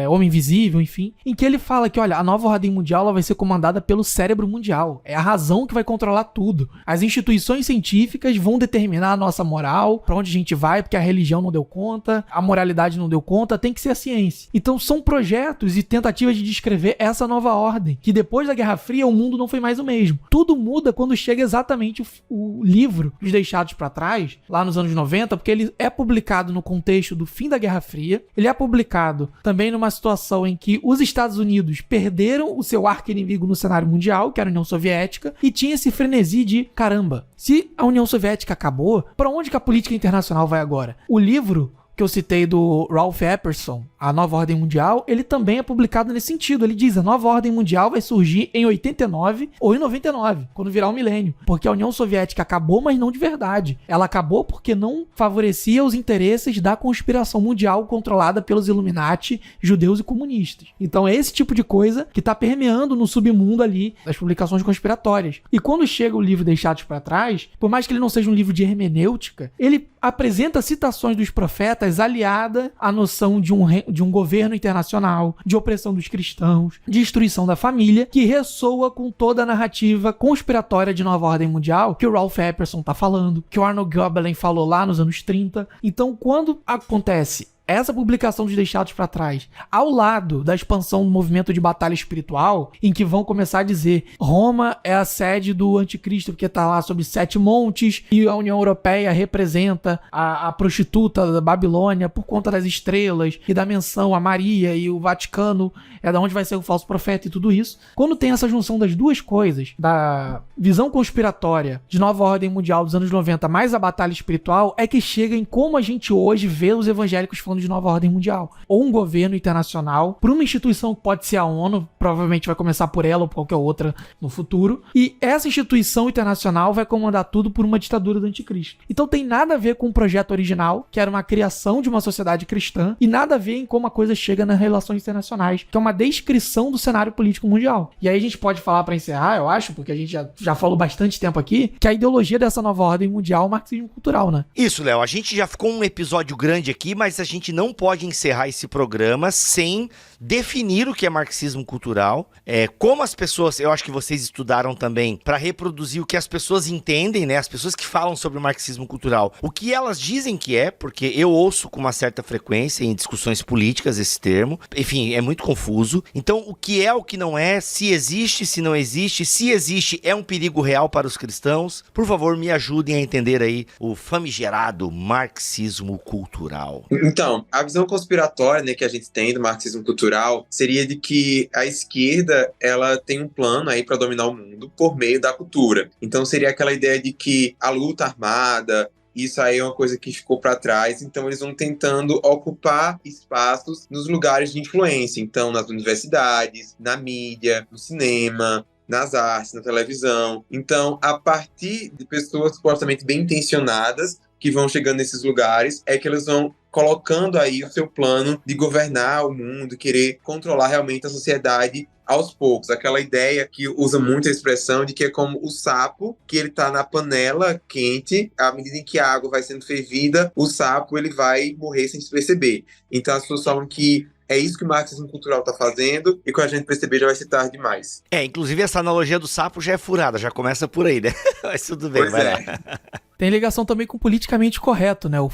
Homem Invisível, enfim, em que ele fala que, olha, a nova ordem mundial ela vai ser comandada pelo cérebro mundial. É a razão que vai controlar tudo. As instituições científicas vão determinar a nossa moral, pra onde a gente vai, porque a religião não deu conta, a moralidade não deu conta, tem que ser a ciência. Então são projetos e tentativas de descrever essa nova ordem, que depois da Guerra Fria o mundo não foi mais o mesmo. Tudo muda quando chega exatamente o livro Os Deixados pra Trás, lá nos anos 90, porque ele é publicado no contexto do fim da Guerra Fria, ele é publicado também numa situação em que os Estados Unidos perderam o seu arqui-inimigo no cenário mundial, que era a União Soviética, e tinha esse frenesi de, caramba, se a União Soviética acabou, pra onde que a política internacional vai agora? O livro que eu citei do Ralph Epperson, A Nova Ordem Mundial, ele também é publicado nesse sentido. Ele diz, a Nova Ordem Mundial vai surgir em 89 ou em 99, quando virar o milênio. Porque a União Soviética acabou, mas não de verdade. Ela acabou porque não favorecia os interesses da conspiração mundial controlada pelos Illuminati, judeus e comunistas. Então é esse tipo de coisa que está permeando no submundo ali das publicações conspiratórias. E quando chega o livro Deixados para Trás, por mais que ele não seja um livro de hermenêutica, ele apresenta citações dos profetas aliada à noção de um governo internacional, de opressão dos cristãos, de destruição da família, que ressoa com toda a narrativa conspiratória de nova ordem mundial que o Ralph Epperson tá falando, que o Arnold Gobelin falou lá nos anos 30. Então, quando acontece essa publicação dos Deixados para Trás, ao lado da expansão do movimento de batalha espiritual, em que vão começar a dizer Roma é a sede do anticristo, porque tá lá sobre 7 montes, e a União Europeia representa a prostituta da Babilônia por conta das estrelas, e da menção a Maria, e o Vaticano é da onde vai ser o falso profeta e tudo isso. Quando tem essa junção das duas coisas, da visão conspiratória de nova ordem mundial dos anos 90, mais a batalha espiritual, é que chega em como a gente hoje vê os evangélicos falando de nova ordem mundial. Ou um governo internacional, por uma instituição que pode ser a ONU, provavelmente vai começar por ela ou por qualquer outra no futuro, e essa instituição internacional vai comandar tudo por uma ditadura do anticristo. Então tem nada a ver com o projeto original, que era uma criação de uma sociedade cristã, e nada a ver em como a coisa chega nas relações internacionais, que é uma descrição do cenário político mundial. E aí a gente pode falar para encerrar, eu acho, porque a gente já falou bastante tempo aqui, que a ideologia dessa nova ordem mundial é o marxismo cultural, né? Isso, Léo, a gente já ficou um episódio grande aqui, mas a gente não pode encerrar esse programa sem definir o que é marxismo cultural, como as pessoas, eu acho que vocês estudaram também, para reproduzir o que as pessoas entendem, né? As pessoas que falam sobre o marxismo cultural, o que elas dizem que é, porque eu ouço com uma certa frequência em discussões políticas esse termo, enfim, é muito confuso. Então, o que é, o que não é, se existe, se não existe, se existe, é um perigo real para os cristãos? Por favor, me ajudem a entender aí o famigerado marxismo cultural. Então, a visão conspiratória, né, que a gente tem do marxismo cultural seria de que a esquerda, ela tem um plano aí para dominar o mundo por meio da cultura. Então, seria aquela ideia de que a luta armada, isso aí é uma coisa que ficou para trás, então eles vão tentando ocupar espaços nos lugares de influência, então nas universidades, na mídia, no cinema, nas artes, na televisão. Então, a partir de pessoas supostamente bem intencionadas que vão chegando nesses lugares, é que eles vão colocando aí o seu plano de governar o mundo, querer controlar realmente a sociedade aos poucos. Aquela ideia que usa muito a expressão de que é como o sapo, que ele tá na panela quente, à medida em que a água vai sendo fervida, o sapo ele vai morrer sem se perceber. Então as pessoas falam que é isso que o marxismo cultural tá fazendo, e quando a gente perceber já vai ser tarde demais. Inclusive essa analogia do sapo já é furada, já começa por aí, né? Mas tudo bem, Pois vai é. lá. Tem ligação também com o politicamente correto, né? Eu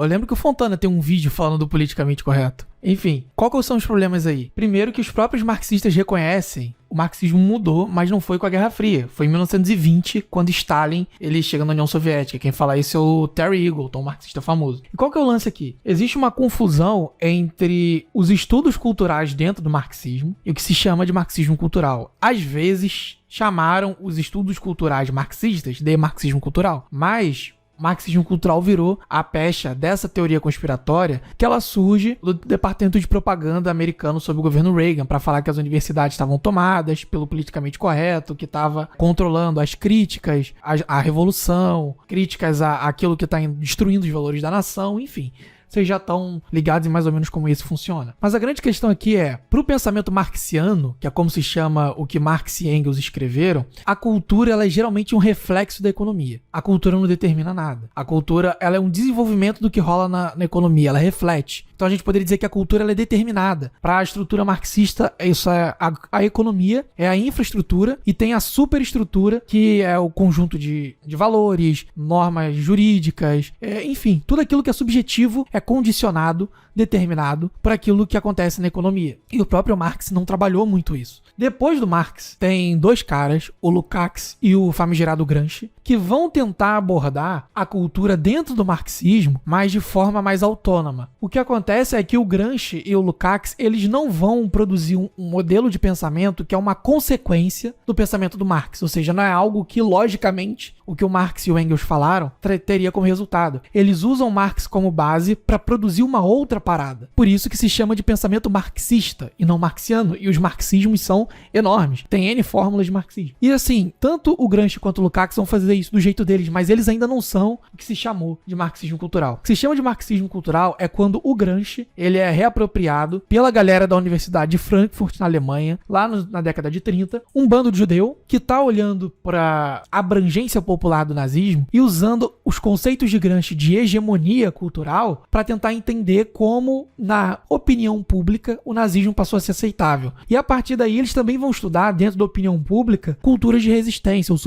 lembro que o Fontana tem um vídeo falando do politicamente correto. Enfim, quais são os problemas aí? Primeiro que os próprios marxistas reconhecem, o marxismo mudou, mas não foi com a Guerra Fria. Foi em 1920, quando Stalin ele chega na União Soviética. Quem fala isso é o Terry Eagleton, um marxista famoso. E qual que é o lance aqui? Existe uma confusão entre os estudos culturais dentro do marxismo e o que se chama de marxismo cultural. Às vezes chamaram os estudos culturais marxistas de marxismo cultural, mas marxismo cultural virou a pecha dessa teoria conspiratória que ela surge do departamento de propaganda americano sob o governo Reagan para falar que as universidades estavam tomadas pelo politicamente correto, que estava controlando as críticas à revolução, críticas àquilo que está destruindo os valores da nação, enfim. Vocês já estão ligados em mais ou menos como isso funciona. Mas a grande questão aqui é, pro pensamento marxiano, que é como se chama o que Marx e Engels escreveram, a cultura ela é geralmente um reflexo da economia. A cultura não determina nada. A cultura ela é um desenvolvimento do que rola na economia, ela reflete. Então a gente poderia dizer que a cultura ela é determinada. Para a estrutura marxista, isso é a economia, é a infraestrutura, e tem a superestrutura, que é o conjunto de valores, normas jurídicas, enfim, tudo aquilo que é subjetivo é condicionado, determinado por aquilo que acontece na economia. E o próprio Marx não trabalhou muito isso. Depois do Marx, tem dois caras, o Lukács e o famigerado Gramsci, que vão tentar abordar a cultura dentro do marxismo, mas de forma mais autônoma. O que acontece é que o Gramsci e o Lukács, eles não vão produzir um modelo de pensamento que é uma consequência do pensamento do Marx, ou seja, não é algo que, logicamente, o que o Marx e o Engels falaram teria como resultado. Eles usam Marx como base para produzir uma outra parada. Por isso que se chama de pensamento marxista e não marxiano, e os marxismos são enormes. Tem N fórmulas de marxismo. E assim, tanto o Gramsci quanto o Lukács vão fazer isso do jeito deles, mas eles ainda não são o que se chamou de marxismo cultural. O que se chama de marxismo cultural é quando o Gramsci ele é reapropriado pela galera da Universidade de Frankfurt, na Alemanha, lá na década de 30, um bando de judeu que tá olhando para a abrangência popular do nazismo e usando os conceitos de Gramsci de hegemonia cultural para tentar entender como, na opinião pública, o nazismo passou a ser aceitável. E a partir daí eles também vão estudar, dentro da opinião pública, culturas de resistência, ou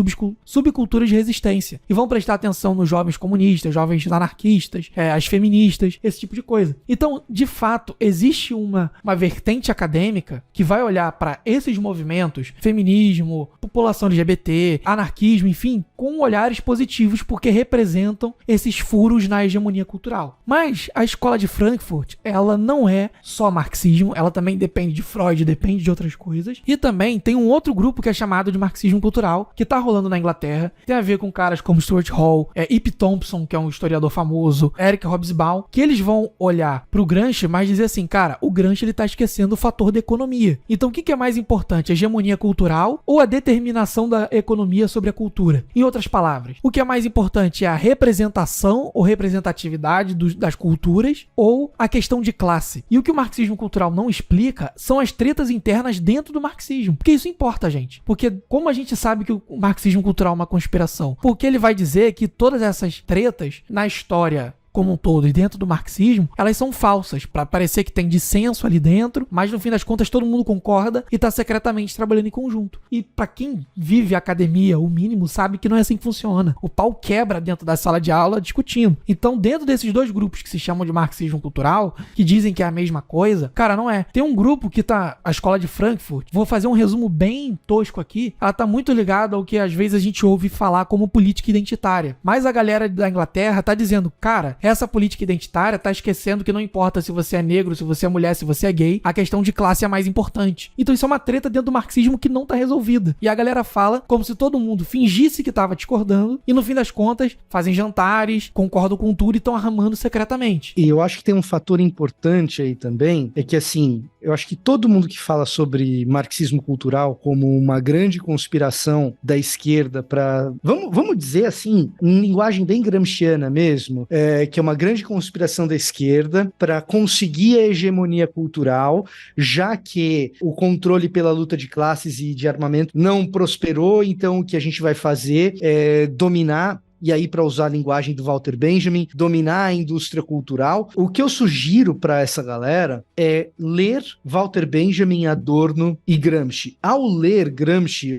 subculturas de resistência. E vão prestar atenção nos jovens comunistas, jovens anarquistas, as feministas, esse tipo de coisa. Então, de fato, existe uma vertente acadêmica que vai olhar para esses movimentos, feminismo, população LGBT, anarquismo, enfim, com olhares positivos, porque representam esses furos na hegemonia cultural. Mas a escola de Frankfurt, ela não é só marxismo, ela também depende de Freud, depende de outras coisas. E também tem um outro grupo que é chamado de marxismo cultural, que tá rolando na Inglaterra. Tem a ver com caras como Stuart Hall, Ip Thompson, que é um historiador famoso, Eric Hobsbawm, que eles vão olhar pro Gramsci, mas dizer assim, cara, o Gramsci ele tá esquecendo o fator da economia. Então o que é mais importante, a hegemonia cultural ou a determinação da economia sobre a cultura? Em outras palavras, o que é mais importante é a representação ou representatividade das culturas ou a questão de classe? E o que o marxismo cultural não explica são as tretas internas dentro do marxismo. Porque isso importa, gente. Porque como a gente sabe que o marxismo cultural é uma conspiração? Porque ele vai dizer que todas essas tretas na história como um todo e dentro do marxismo, elas são falsas, pra parecer que tem dissenso ali dentro, mas no fim das contas todo mundo concorda e tá secretamente trabalhando em conjunto. E pra quem vive a academia, o mínimo, sabe que não é assim que funciona. O pau quebra dentro da sala de aula discutindo. Então, dentro desses dois grupos que se chamam de marxismo cultural, que dizem que é a mesma coisa, cara, não é. Tem um grupo que tá, a escola de Frankfurt, vou fazer um resumo bem tosco aqui, ela tá muito ligada ao que às vezes a gente ouve falar como política identitária. Mas a galera da Inglaterra tá dizendo, cara, essa política identitária tá esquecendo que não importa se você é negro, se você é mulher, se você é gay, a questão de classe é mais importante. Então isso é uma treta dentro do marxismo que não tá resolvida. E a galera fala como se todo mundo fingisse que tava discordando e no fim das contas fazem jantares, concordam com tudo e estão arramando secretamente. E eu acho que tem um fator importante aí também, é que assim, eu acho que todo mundo que fala sobre marxismo cultural como uma grande conspiração da esquerda para, vamos dizer assim, em linguagem bem gramsciana mesmo, que é uma grande conspiração da esquerda para conseguir a hegemonia cultural, já que o controle pela luta de classes e de armamento não prosperou, então o que a gente vai fazer é dominar. E aí, para usar a linguagem do Walter Benjamin, dominar a indústria cultural. O que eu sugiro para essa galera é ler Walter Benjamin, Adorno e Gramsci. Ao ler Gramsci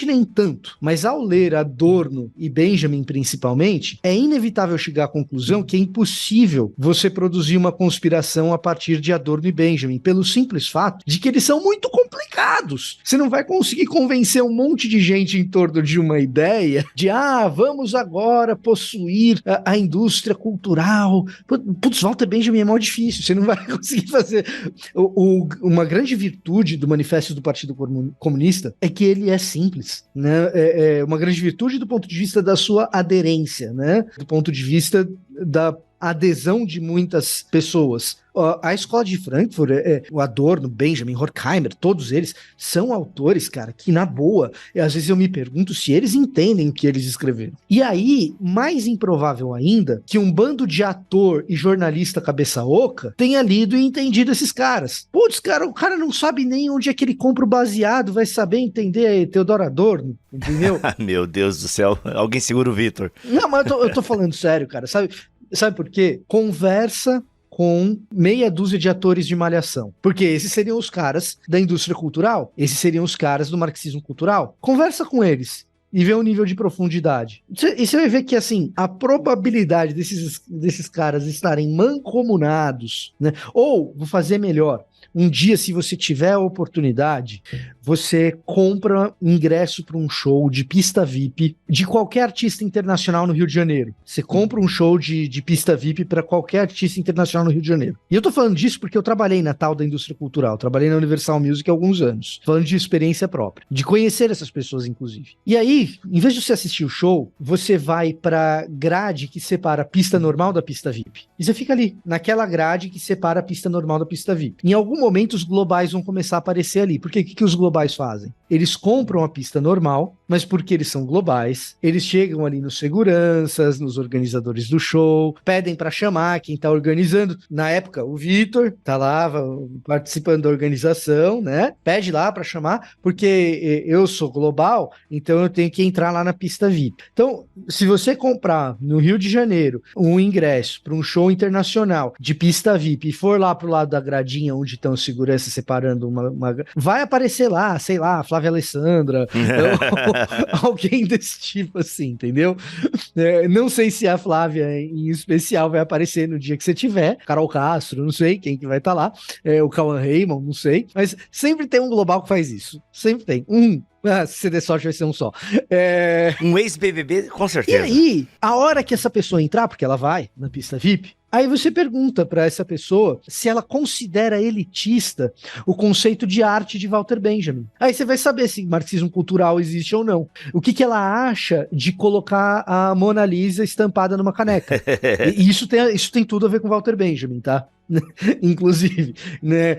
nem tanto, mas ao ler Adorno e Benjamin principalmente, é inevitável chegar à conclusão que é impossível você produzir uma conspiração a partir de Adorno e Benjamin, pelo simples fato de que eles são muito complicados. Você não vai conseguir convencer um monte de gente em torno de uma ideia de, vamos agora possuir a indústria cultural. Putz, Walter Benjamin é mó difícil, você não vai conseguir fazer. Uma grande virtude do Manifesto do Partido Comunista é que ele é simples, né? É uma grande virtude do ponto de vista da sua aderência, né? Do ponto de vista da adesão de muitas pessoas. A escola de Frankfurt, o Adorno, Benjamin, Horkheimer, todos eles são autores, cara, que na boa, às vezes eu me pergunto se eles entendem o que eles escreveram. E aí, mais improvável ainda, que um bando de ator e jornalista cabeça oca tenha lido e entendido esses caras. Putz, cara, o cara não sabe nem onde é que ele compra o baseado, vai saber entender Theodor Adorno, entendeu? Meu Deus do céu, alguém segura o Vitor. Não, mas eu tô falando sério, cara, sabe por quê? Conversa com meia dúzia de atores de Malhação. Porque esses seriam os caras da indústria cultural, esses seriam os caras do marxismo cultural. Conversa com eles e vê o nível de profundidade. E você vai ver que, assim, a probabilidade desses caras estarem mancomunados, né? Ou, vou fazer melhor, um dia, se você tiver a oportunidade, você compra ingresso para um show de pista VIP de qualquer artista internacional no Rio de Janeiro. Você compra um show de pista VIP para qualquer artista internacional no Rio de Janeiro. E eu tô falando disso porque eu trabalhei na tal da indústria cultural, trabalhei na Universal Music há alguns anos, falando de experiência própria, de conhecer essas pessoas, inclusive. E aí, em vez de você assistir o show, você vai pra grade que separa a pista normal da pista VIP. E você fica ali, naquela grade que separa a pista normal da pista VIP. Em algum momento, os globais vão começar a aparecer ali. Porque o que os globais fazem? Eles compram a pista normal, mas porque eles são globais, eles chegam ali nos seguranças, nos organizadores do show, pedem pra chamar quem tá organizando. Na época, o Vitor tá lá participando da organização, né? Pede lá pra chamar, porque eu sou global, então eu tenho que entrar lá na pista VIP. Então, se você comprar no Rio de Janeiro um ingresso para um show internacional de pista VIP e for lá pro lado da gradinha onde estão segurança separando vai aparecer lá, sei lá, Flávia Alessandra, alguém desse tipo assim, entendeu? Não sei se a Flávia em especial vai aparecer no dia que você tiver, Carol Castro, não sei quem que vai estar lá, o Cauã Raymond, não sei, mas sempre tem um global que faz isso, sempre tem, se você der sorte vai ser um só. Um ex-BBB, com certeza. E aí, a hora que essa pessoa entrar, porque ela vai na pista VIP, aí você pergunta para essa pessoa se ela considera elitista o conceito de arte de Walter Benjamin. Aí você vai saber se marxismo cultural existe ou não. O que que ela acha de colocar a Mona Lisa estampada numa caneca. E isso tem tudo a ver com Walter Benjamin, tá? Inclusive, né?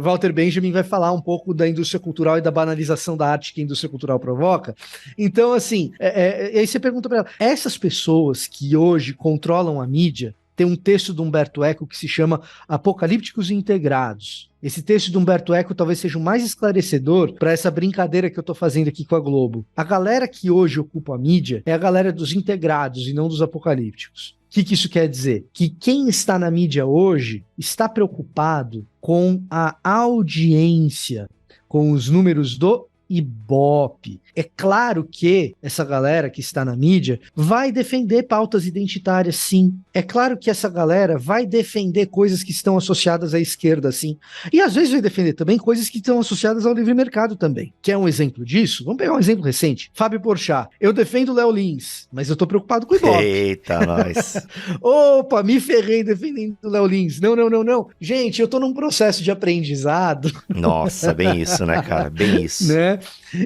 Walter Benjamin vai falar um pouco da indústria cultural e da banalização da arte que a indústria cultural provoca. Então, assim, aí você pergunta para ela, essas pessoas que hoje controlam a mídia, tem um texto do Humberto Eco que se chama Apocalípticos Integrados. Esse texto do Humberto Eco talvez seja o mais esclarecedor para essa brincadeira que eu estou fazendo aqui com a Globo. A galera que hoje ocupa a mídia é a galera dos integrados e não dos apocalípticos. que isso quer dizer? Que quem está na mídia hoje está preocupado com a audiência, com os números do Ibope. É claro que essa galera que está na mídia vai defender pautas identitárias, sim. É claro que essa galera vai defender coisas que estão associadas à esquerda, sim. E às vezes vai defender também coisas que estão associadas ao livre mercado também. Quer um exemplo disso? Vamos pegar um exemplo recente. Fábio Porchat. Eu defendo o Léo Lins, mas eu tô preocupado com o Ibope. Eita, nós. Opa, me ferrei defendendo o Léo Lins. Não. Gente, eu tô num processo de aprendizado. Nossa, bem isso, né, cara? Bem isso. Né?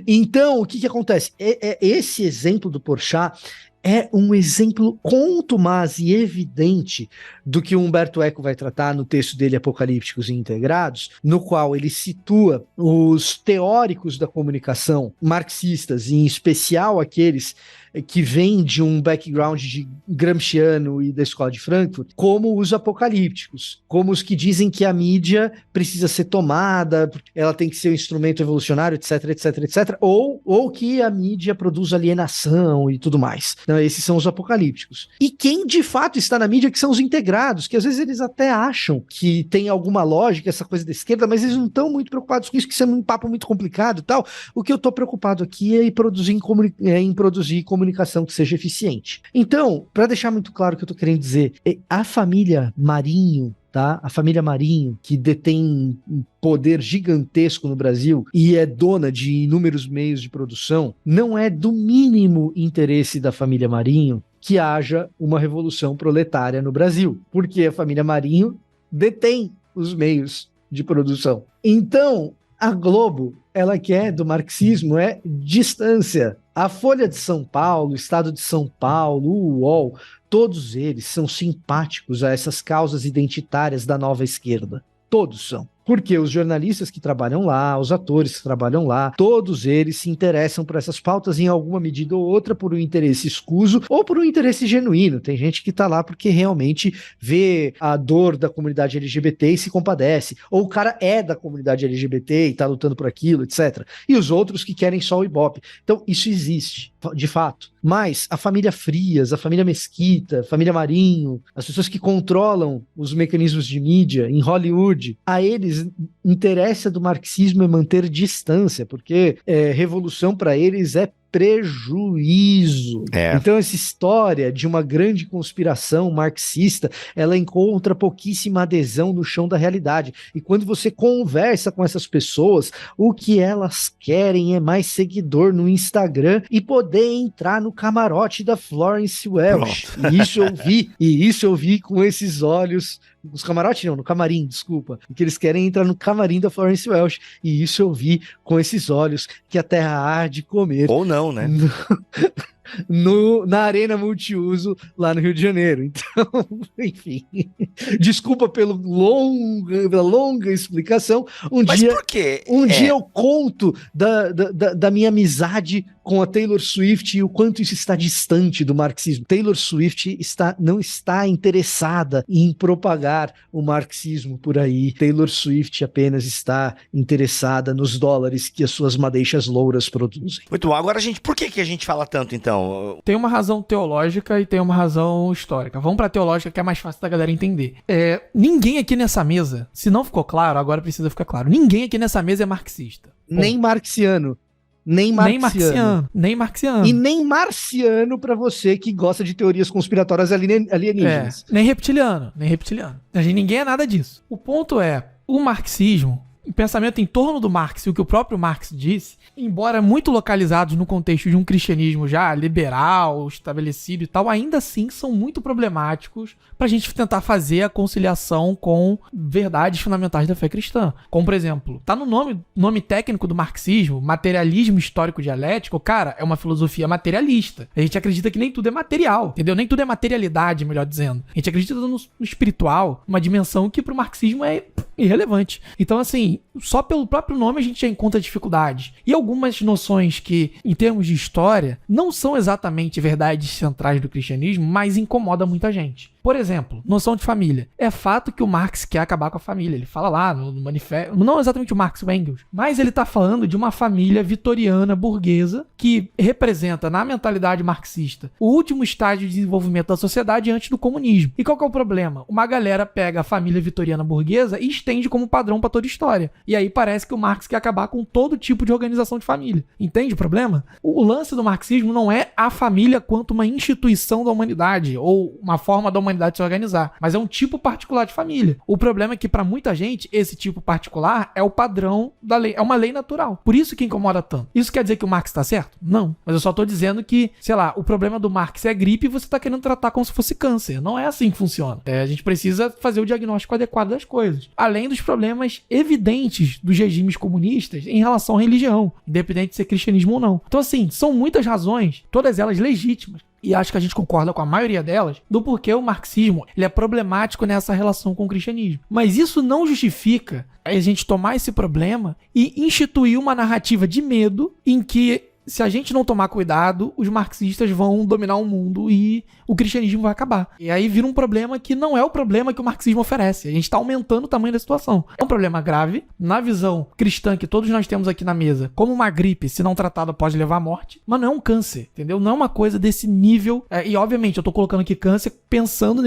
Então, o que acontece? Esse exemplo do Porchat é um exemplo contumaz e evidente do que o Humberto Eco vai tratar no texto dele, Apocalípticos e Integrados, no qual ele situa os teóricos da comunicação marxistas, e em especial aqueles que vêm de um background de Gramsciano e da Escola de Frankfurt, como os apocalípticos, como os que dizem que a mídia precisa ser tomada, ela tem que ser um instrumento evolucionário, etc, ou que a mídia produz alienação e tudo mais. Então, esses são os apocalípticos. E quem de fato está na mídia, que são os integrados, que às vezes eles até acham que tem alguma lógica essa coisa da esquerda, mas eles não estão muito preocupados com isso, que isso é um papo muito complicado e tal. O que eu estou preocupado aqui é em produzir comunicação que seja eficiente. Então, para deixar muito claro o que eu estou querendo dizer, a família Marinho, tá? A família Marinho, que detém um poder gigantesco no Brasil e é dona de inúmeros meios de produção, não é do mínimo interesse da família Marinho que haja uma revolução proletária no Brasil, porque a família Marinho detém os meios de produção. Então, a Globo, ela quer do marxismo distância. A Folha de São Paulo, o Estado de São Paulo, o UOL, todos eles são simpáticos a essas causas identitárias da nova esquerda. Todos são. Porque os jornalistas que trabalham lá, os atores que trabalham lá, todos eles se interessam por essas pautas em alguma medida ou outra, por um interesse escuso ou por um interesse genuíno. Tem gente que tá lá porque realmente vê a dor da comunidade LGBT e se compadece. Ou o cara é da comunidade LGBT e tá lutando por aquilo, etc. E os outros que querem só o Ibope. Então, isso existe, de fato. Mas a família Frias, a família Mesquita, a família Marinho, as pessoas que controlam os mecanismos de mídia em Hollywood, a eles interessa do marxismo é manter distância, porque revolução para eles é prejuízo. Então essa história de uma grande conspiração marxista, ela encontra pouquíssima adesão no chão da realidade. E quando você conversa com essas pessoas, o que elas querem é mais seguidor no Instagram e poder entrar no camarote da Florence Welch. E isso eu vi com esses olhos. Nos camarotes não, no camarim, desculpa. Porque eles querem entrar no camarim da Florence Welch. E isso eu vi com esses olhos que a terra há de comer. Ou não, né? Na Arena Multiuso, lá no Rio de Janeiro. Então, enfim. Desculpa pela longa explicação. Mas por quê? Um dia eu conto da minha amizade com a Taylor Swift e o quanto isso está distante do marxismo. Taylor Swift não está interessada em propagar o marxismo por aí. Taylor Swift apenas está interessada nos dólares que as suas madeixas louras produzem. Muito bom. Agora, por que a gente fala tanto, então? Tem uma razão teológica e tem uma razão histórica. Vamos pra teológica, que é mais fácil da galera entender. Ninguém aqui nessa mesa, se não ficou claro, agora precisa ficar claro. Ninguém aqui nessa mesa é marxista. Nem marxiano. Nem marxiano. E nem marciano pra você que gosta de teorias conspiratórias alienígenas. Nem reptiliano. Ninguém é nada disso. O ponto é, o marxismo, o pensamento em torno do Marx e o que o próprio Marx disse, embora muito localizados no contexto de um cristianismo já liberal, estabelecido e tal, ainda assim são muito problemáticos pra gente tentar fazer a conciliação com verdades fundamentais da fé cristã. Como, por exemplo, tá no nome técnico do marxismo, materialismo histórico dialético, cara, é uma filosofia materialista. A gente acredita que nem tudo é material, entendeu? Nem tudo é materialidade, melhor dizendo. A gente acredita no espiritual, uma dimensão que pro marxismo é irrelevante. Então, assim, só pelo próprio nome a gente já encontra dificuldades. E algumas noções que, em termos de história, não são exatamente verdades centrais do cristianismo, mas incomodam muita gente. Por exemplo, noção de família. É fato que o Marx quer acabar com a família. Ele fala lá no manifesto, não exatamente o Marx, o Engels, mas ele tá falando de uma família vitoriana burguesa que representa, na mentalidade marxista, o último estágio de desenvolvimento da sociedade antes do comunismo. E qual que é o problema? Uma galera pega a família vitoriana burguesa e estende como padrão para toda a história. E aí parece que o Marx quer acabar com todo tipo de organização de família. Entende o problema? O lance do marxismo não é a família quanto uma instituição da humanidade ou uma forma da humanidade se organizar, mas é um tipo particular de família. O problema é que para muita gente esse tipo particular é o padrão da lei, é uma lei natural. Por isso que incomoda tanto. Isso quer dizer que o Marx tá certo? Não. Mas eu só tô dizendo que, sei lá, o problema do Marx é gripe e você tá querendo tratar como se fosse câncer. Não é assim que funciona. A gente precisa fazer o diagnóstico adequado das coisas. Além dos problemas evidentes dos regimes comunistas em relação à religião, independente de ser cristianismo ou não. Então, assim, são muitas razões, todas elas legítimas, e acho que a gente concorda com a maioria delas, do porquê o marxismo ele é problemático nessa relação com o cristianismo. Mas isso não justifica a gente tomar esse problema e instituir uma narrativa de medo em que, se a gente não tomar cuidado, os marxistas vão dominar o mundo e o cristianismo vai acabar. E aí vira um problema que não é o problema que o marxismo oferece. A gente está aumentando o tamanho da situação. É um problema grave. Na visão cristã que todos nós temos aqui na mesa, como uma gripe, se não tratada, pode levar à morte. Mas não é um câncer, entendeu? Não é uma coisa desse nível. E obviamente eu tô colocando aqui câncer pensando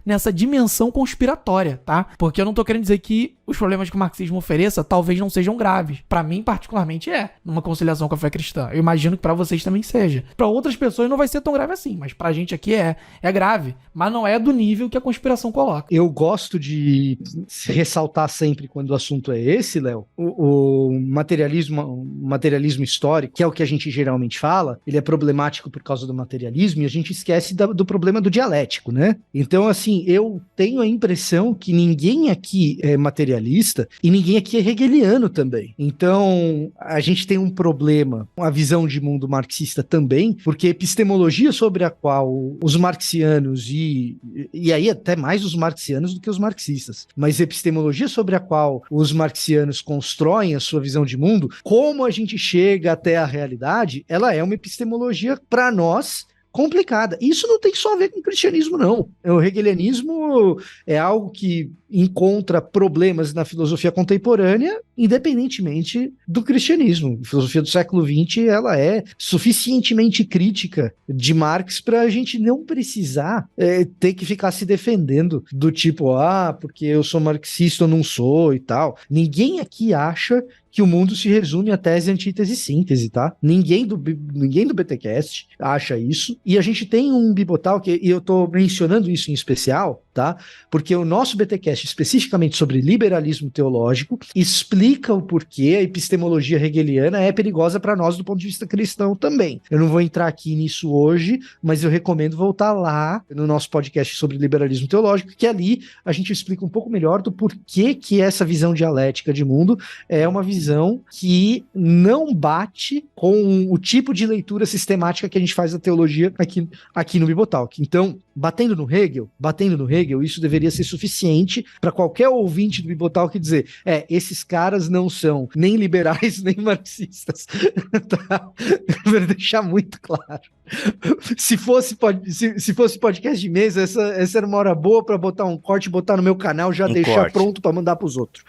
nessa dimensão conspiratória, tá? Porque eu não tô querendo dizer que os problemas que o marxismo ofereça talvez não sejam graves. Pra mim, particularmente, numa conciliação com a fé cristã. Eu imagino que pra vocês também seja. Pra outras pessoas não vai ser tão grave assim, mas pra gente aqui é grave. Mas não é do nível que a conspiração coloca. Eu gosto de ressaltar sempre quando o assunto é esse, Léo, o materialismo histórico, que é o que a gente geralmente fala, ele é problemático por causa do materialismo e a gente esquece do problema do dialético, né? Então, assim, eu tenho a impressão que ninguém aqui é materialista e ninguém aqui é hegeliano também. Então, a gente tem um problema, uma visão de mundo marxista também, porque a epistemologia sobre a qual os marxianos e aí até mais os marxianos do que os marxistas, mas a epistemologia sobre a qual os marxianos constroem a sua visão de mundo, como a gente chega até a realidade, ela é uma epistemologia para nós complicada. Isso não tem só a ver com o cristianismo, não. O hegelianismo é algo que encontra problemas na filosofia contemporânea, independentemente do cristianismo. A filosofia do século XX, ela é suficientemente crítica de Marx para a gente não precisar ter que ficar se defendendo do tipo, porque eu sou marxista ou não sou e tal. Ninguém aqui acha que o mundo se resume a tese, antítese e síntese, tá? Ninguém do BTcast acha isso. E a gente tem um Bibotal, e eu tô mencionando isso em especial, tá? Porque o nosso BTcast, especificamente sobre liberalismo teológico, explica o porquê a epistemologia hegeliana é perigosa para nós do ponto de vista cristão também. Eu não vou entrar aqui nisso hoje, mas eu recomendo voltar lá no nosso podcast sobre liberalismo teológico, que ali a gente explica um pouco melhor do porquê que essa visão dialética de mundo é uma visão que não bate com o tipo de leitura sistemática que a gente faz da teologia aqui no Bibotalk. Então, batendo no Hegel, isso deveria ser suficiente para qualquer ouvinte do Bibotalk dizer, esses caras não são nem liberais nem marxistas. Tá? Eu vou deixar muito claro. Se fosse podcast de mesa, essa era uma hora boa para botar um corte, botar no meu canal, já deixar pronto para mandar pros outros.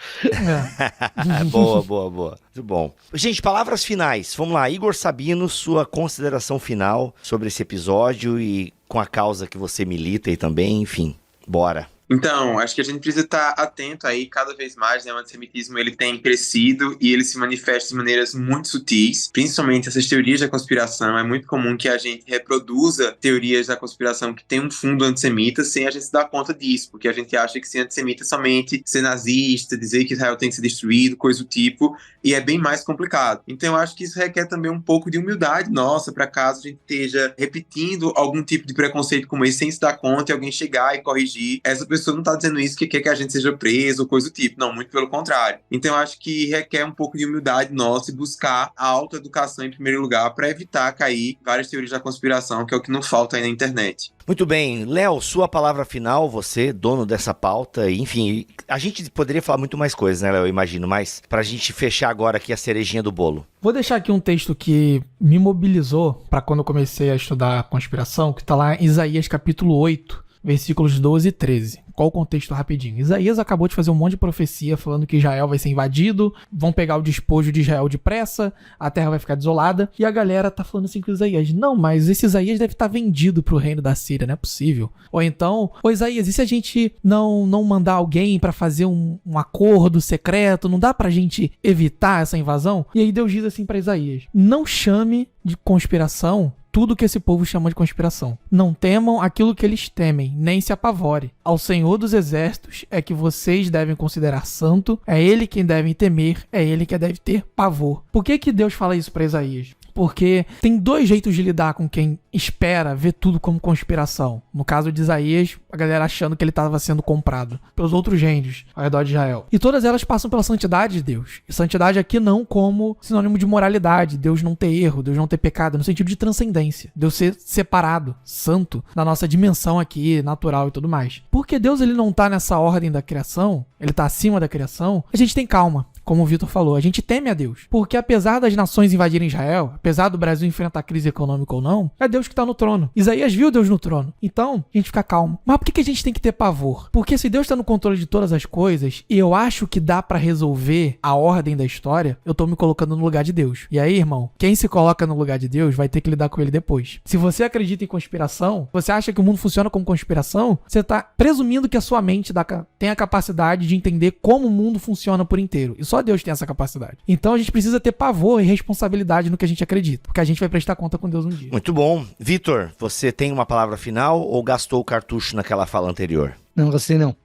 Boa. Muito bom. Gente, palavras finais. Vamos lá, Igor Sabino, sua consideração final sobre esse episódio e com a causa que você milita e também, enfim, bora. Então, acho que a gente precisa estar atento aí, cada vez mais, né? O antissemitismo, ele tem crescido e ele se manifesta de maneiras muito sutis, principalmente essas teorias da conspiração. É muito comum que a gente reproduza teorias da conspiração que tem um fundo antissemita sem a gente se dar conta disso, porque a gente acha que ser antissemita é somente ser nazista, dizer que Israel tem que ser destruído, coisa do tipo, e é bem mais complicado. Então, eu acho que isso requer também um pouco de humildade nossa, para caso a gente esteja repetindo algum tipo de preconceito como esse sem se dar conta e alguém chegar e corrigir. Essa pessoa não está dizendo isso que quer que a gente seja preso ou coisa do tipo, não, muito pelo contrário. Então eu acho que requer um pouco de humildade nossa e buscar a autoeducação em primeiro lugar para evitar cair várias teorias da conspiração, que é o que não falta aí na internet. Muito bem, Léo, sua palavra final, você, dono dessa pauta, enfim, a gente poderia falar muito mais coisas, né, Léo, eu imagino, mas pra gente fechar agora aqui a cerejinha do bolo. Vou deixar aqui um texto que me mobilizou para quando eu comecei a estudar a conspiração, que tá lá em Isaías capítulo 8, versículos 12 e 13. Qual o contexto rapidinho? Isaías acabou de fazer um monte de profecia falando que Israel vai ser invadido, vão pegar o despojo de Israel depressa, a terra vai ficar desolada, e a galera tá falando assim com Isaías, não, mas esse Isaías deve estar vendido pro reino da Síria, não é possível. Ou então, ô Isaías, e se a gente não mandar alguém pra fazer um acordo secreto, não dá pra gente evitar essa invasão? E aí Deus diz assim pra Isaías, não chame de conspiração tudo que esse povo chama de conspiração. Não temam aquilo que eles temem, nem se apavore. Ao Senhor dos Exércitos é que vocês devem considerar santo, é Ele quem devem temer, é Ele que deve ter pavor. Por que Deus fala isso para Isaías? Porque tem dois jeitos de lidar com quem espera ver tudo como conspiração. No caso de Isaías, a galera achando que ele estava sendo comprado pelos outros gênios ao redor de Israel. E todas elas passam pela santidade de Deus. E santidade aqui não como sinônimo de moralidade, Deus não ter erro, Deus não ter pecado, no sentido de transcendência. Deus ser separado, santo, da nossa dimensão aqui, natural e tudo mais. Porque Deus ele não tá nessa ordem da criação, ele tá acima da criação, a gente tem calma. Como o Vitor falou, a gente teme a Deus. Porque apesar das nações invadirem Israel, apesar do Brasil enfrentar crise econômica ou não, é Deus que está no trono. Isaías viu Deus no trono. Então, a gente fica calmo. Mas por que a gente tem que ter pavor? Porque se Deus está no controle de todas as coisas, e eu acho que dá pra resolver a ordem da história, eu tô me colocando no lugar de Deus. E aí, irmão, quem se coloca no lugar de Deus vai ter que lidar com ele depois. Se você acredita em conspiração, você acha que o mundo funciona como conspiração, você tá presumindo que a sua mente tem a capacidade de entender como o mundo funciona por inteiro. E só Deus tem essa capacidade. Então a gente precisa ter pavor e responsabilidade no que a gente acredita, porque a gente vai prestar conta com Deus um dia. Muito bom. Vitor, você tem uma palavra final ou gastou o cartucho naquela fala anterior? Não, gastei não.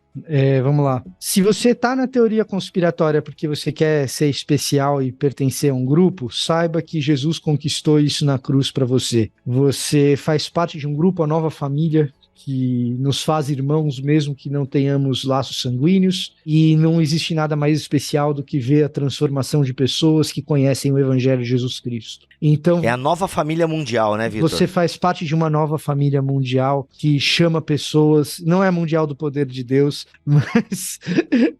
Vamos lá. Se você tá na teoria conspiratória porque você quer ser especial e pertencer a um grupo, saiba que Jesus conquistou isso na cruz para você. Você faz parte de um grupo, a nova família, que nos faz irmãos mesmo que não tenhamos laços sanguíneos, e não existe nada mais especial do que ver a transformação de pessoas que conhecem o Evangelho de Jesus Cristo. Então, é a nova família mundial, né, Vitor? Você faz parte de uma nova família mundial que chama pessoas, não é mundial do poder de Deus, mas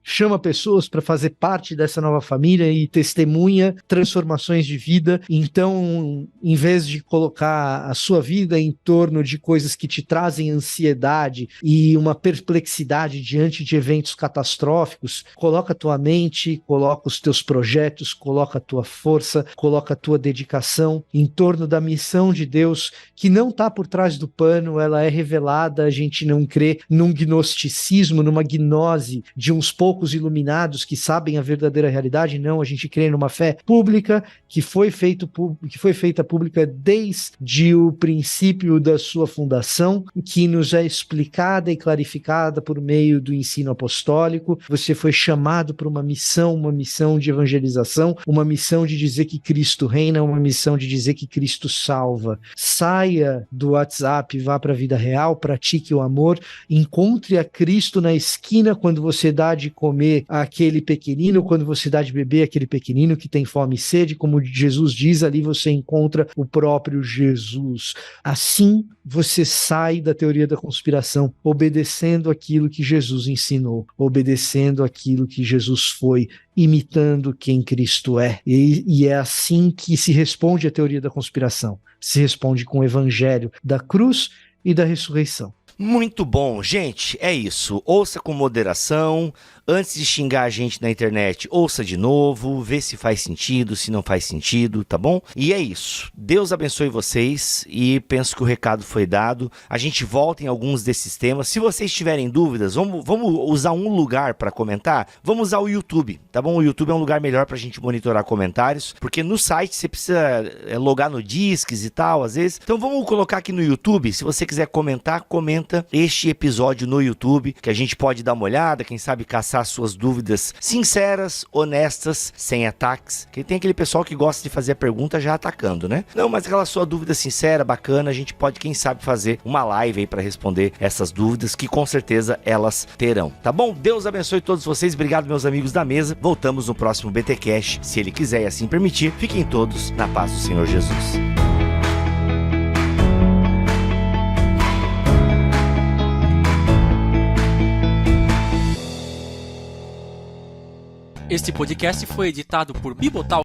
chama pessoas para fazer parte dessa nova família e testemunha transformações de vida. Então, em vez de colocar a sua vida em torno de coisas que te trazem ansiedade e uma perplexidade diante de eventos catastróficos, coloca a tua mente, coloca os teus projetos, coloca a tua força, coloca a tua dedicação em torno da missão de Deus, que não está por trás do pano, ela é revelada. A gente não crê num gnosticismo, numa gnose de uns poucos iluminados que sabem a verdadeira realidade. Não, a gente crê numa fé pública que foi feita pública desde o princípio da sua fundação, que nos é explicada e clarificada por meio do ensino apostólico. Você foi chamado para uma missão de evangelização, uma missão de dizer que Cristo reina, uma missão de dizer que Cristo salva. Saia do WhatsApp, vá para a vida real, pratique o amor, encontre a Cristo na esquina quando você dá de comer àquele pequenino, quando você dá de beber àquele pequenino que tem fome e sede, como Jesus diz, ali você encontra o próprio Jesus. Assim, você sai da teoria da conspiração, obedecendo aquilo que Jesus ensinou, obedecendo aquilo que Jesus foi, imitando quem Cristo é. E é assim que se responde à teoria da conspiração. Se responde com o evangelho da cruz e da ressurreição. Muito bom, gente, é isso. Ouça com moderação. Antes de xingar a gente na internet, ouça de novo, vê se faz sentido, se não faz sentido, tá bom? E é isso. Deus abençoe vocês e penso que o recado foi dado. A gente volta em alguns desses temas. Se vocês tiverem dúvidas, vamos usar um lugar para comentar? Vamos usar o YouTube, tá bom? O YouTube é um lugar melhor pra gente monitorar comentários, porque no site você precisa logar no Disques e tal, às vezes. Então vamos colocar aqui no YouTube. Se você quiser comentar, comenta este episódio no YouTube, que a gente pode dar uma olhada, quem sabe caçar suas dúvidas sinceras, honestas, sem ataques. Que tem aquele pessoal que gosta de fazer a pergunta já atacando, né? Não, mas aquela sua dúvida sincera, bacana, a gente pode, quem sabe, fazer uma live aí para responder essas dúvidas, que com certeza elas terão, tá bom? Deus abençoe todos vocês, obrigado meus amigos da mesa, voltamos no próximo BT Cash, se ele quiser e assim permitir. Fiquem todos na paz do Senhor Jesus. Este podcast foi editado por Bibotal.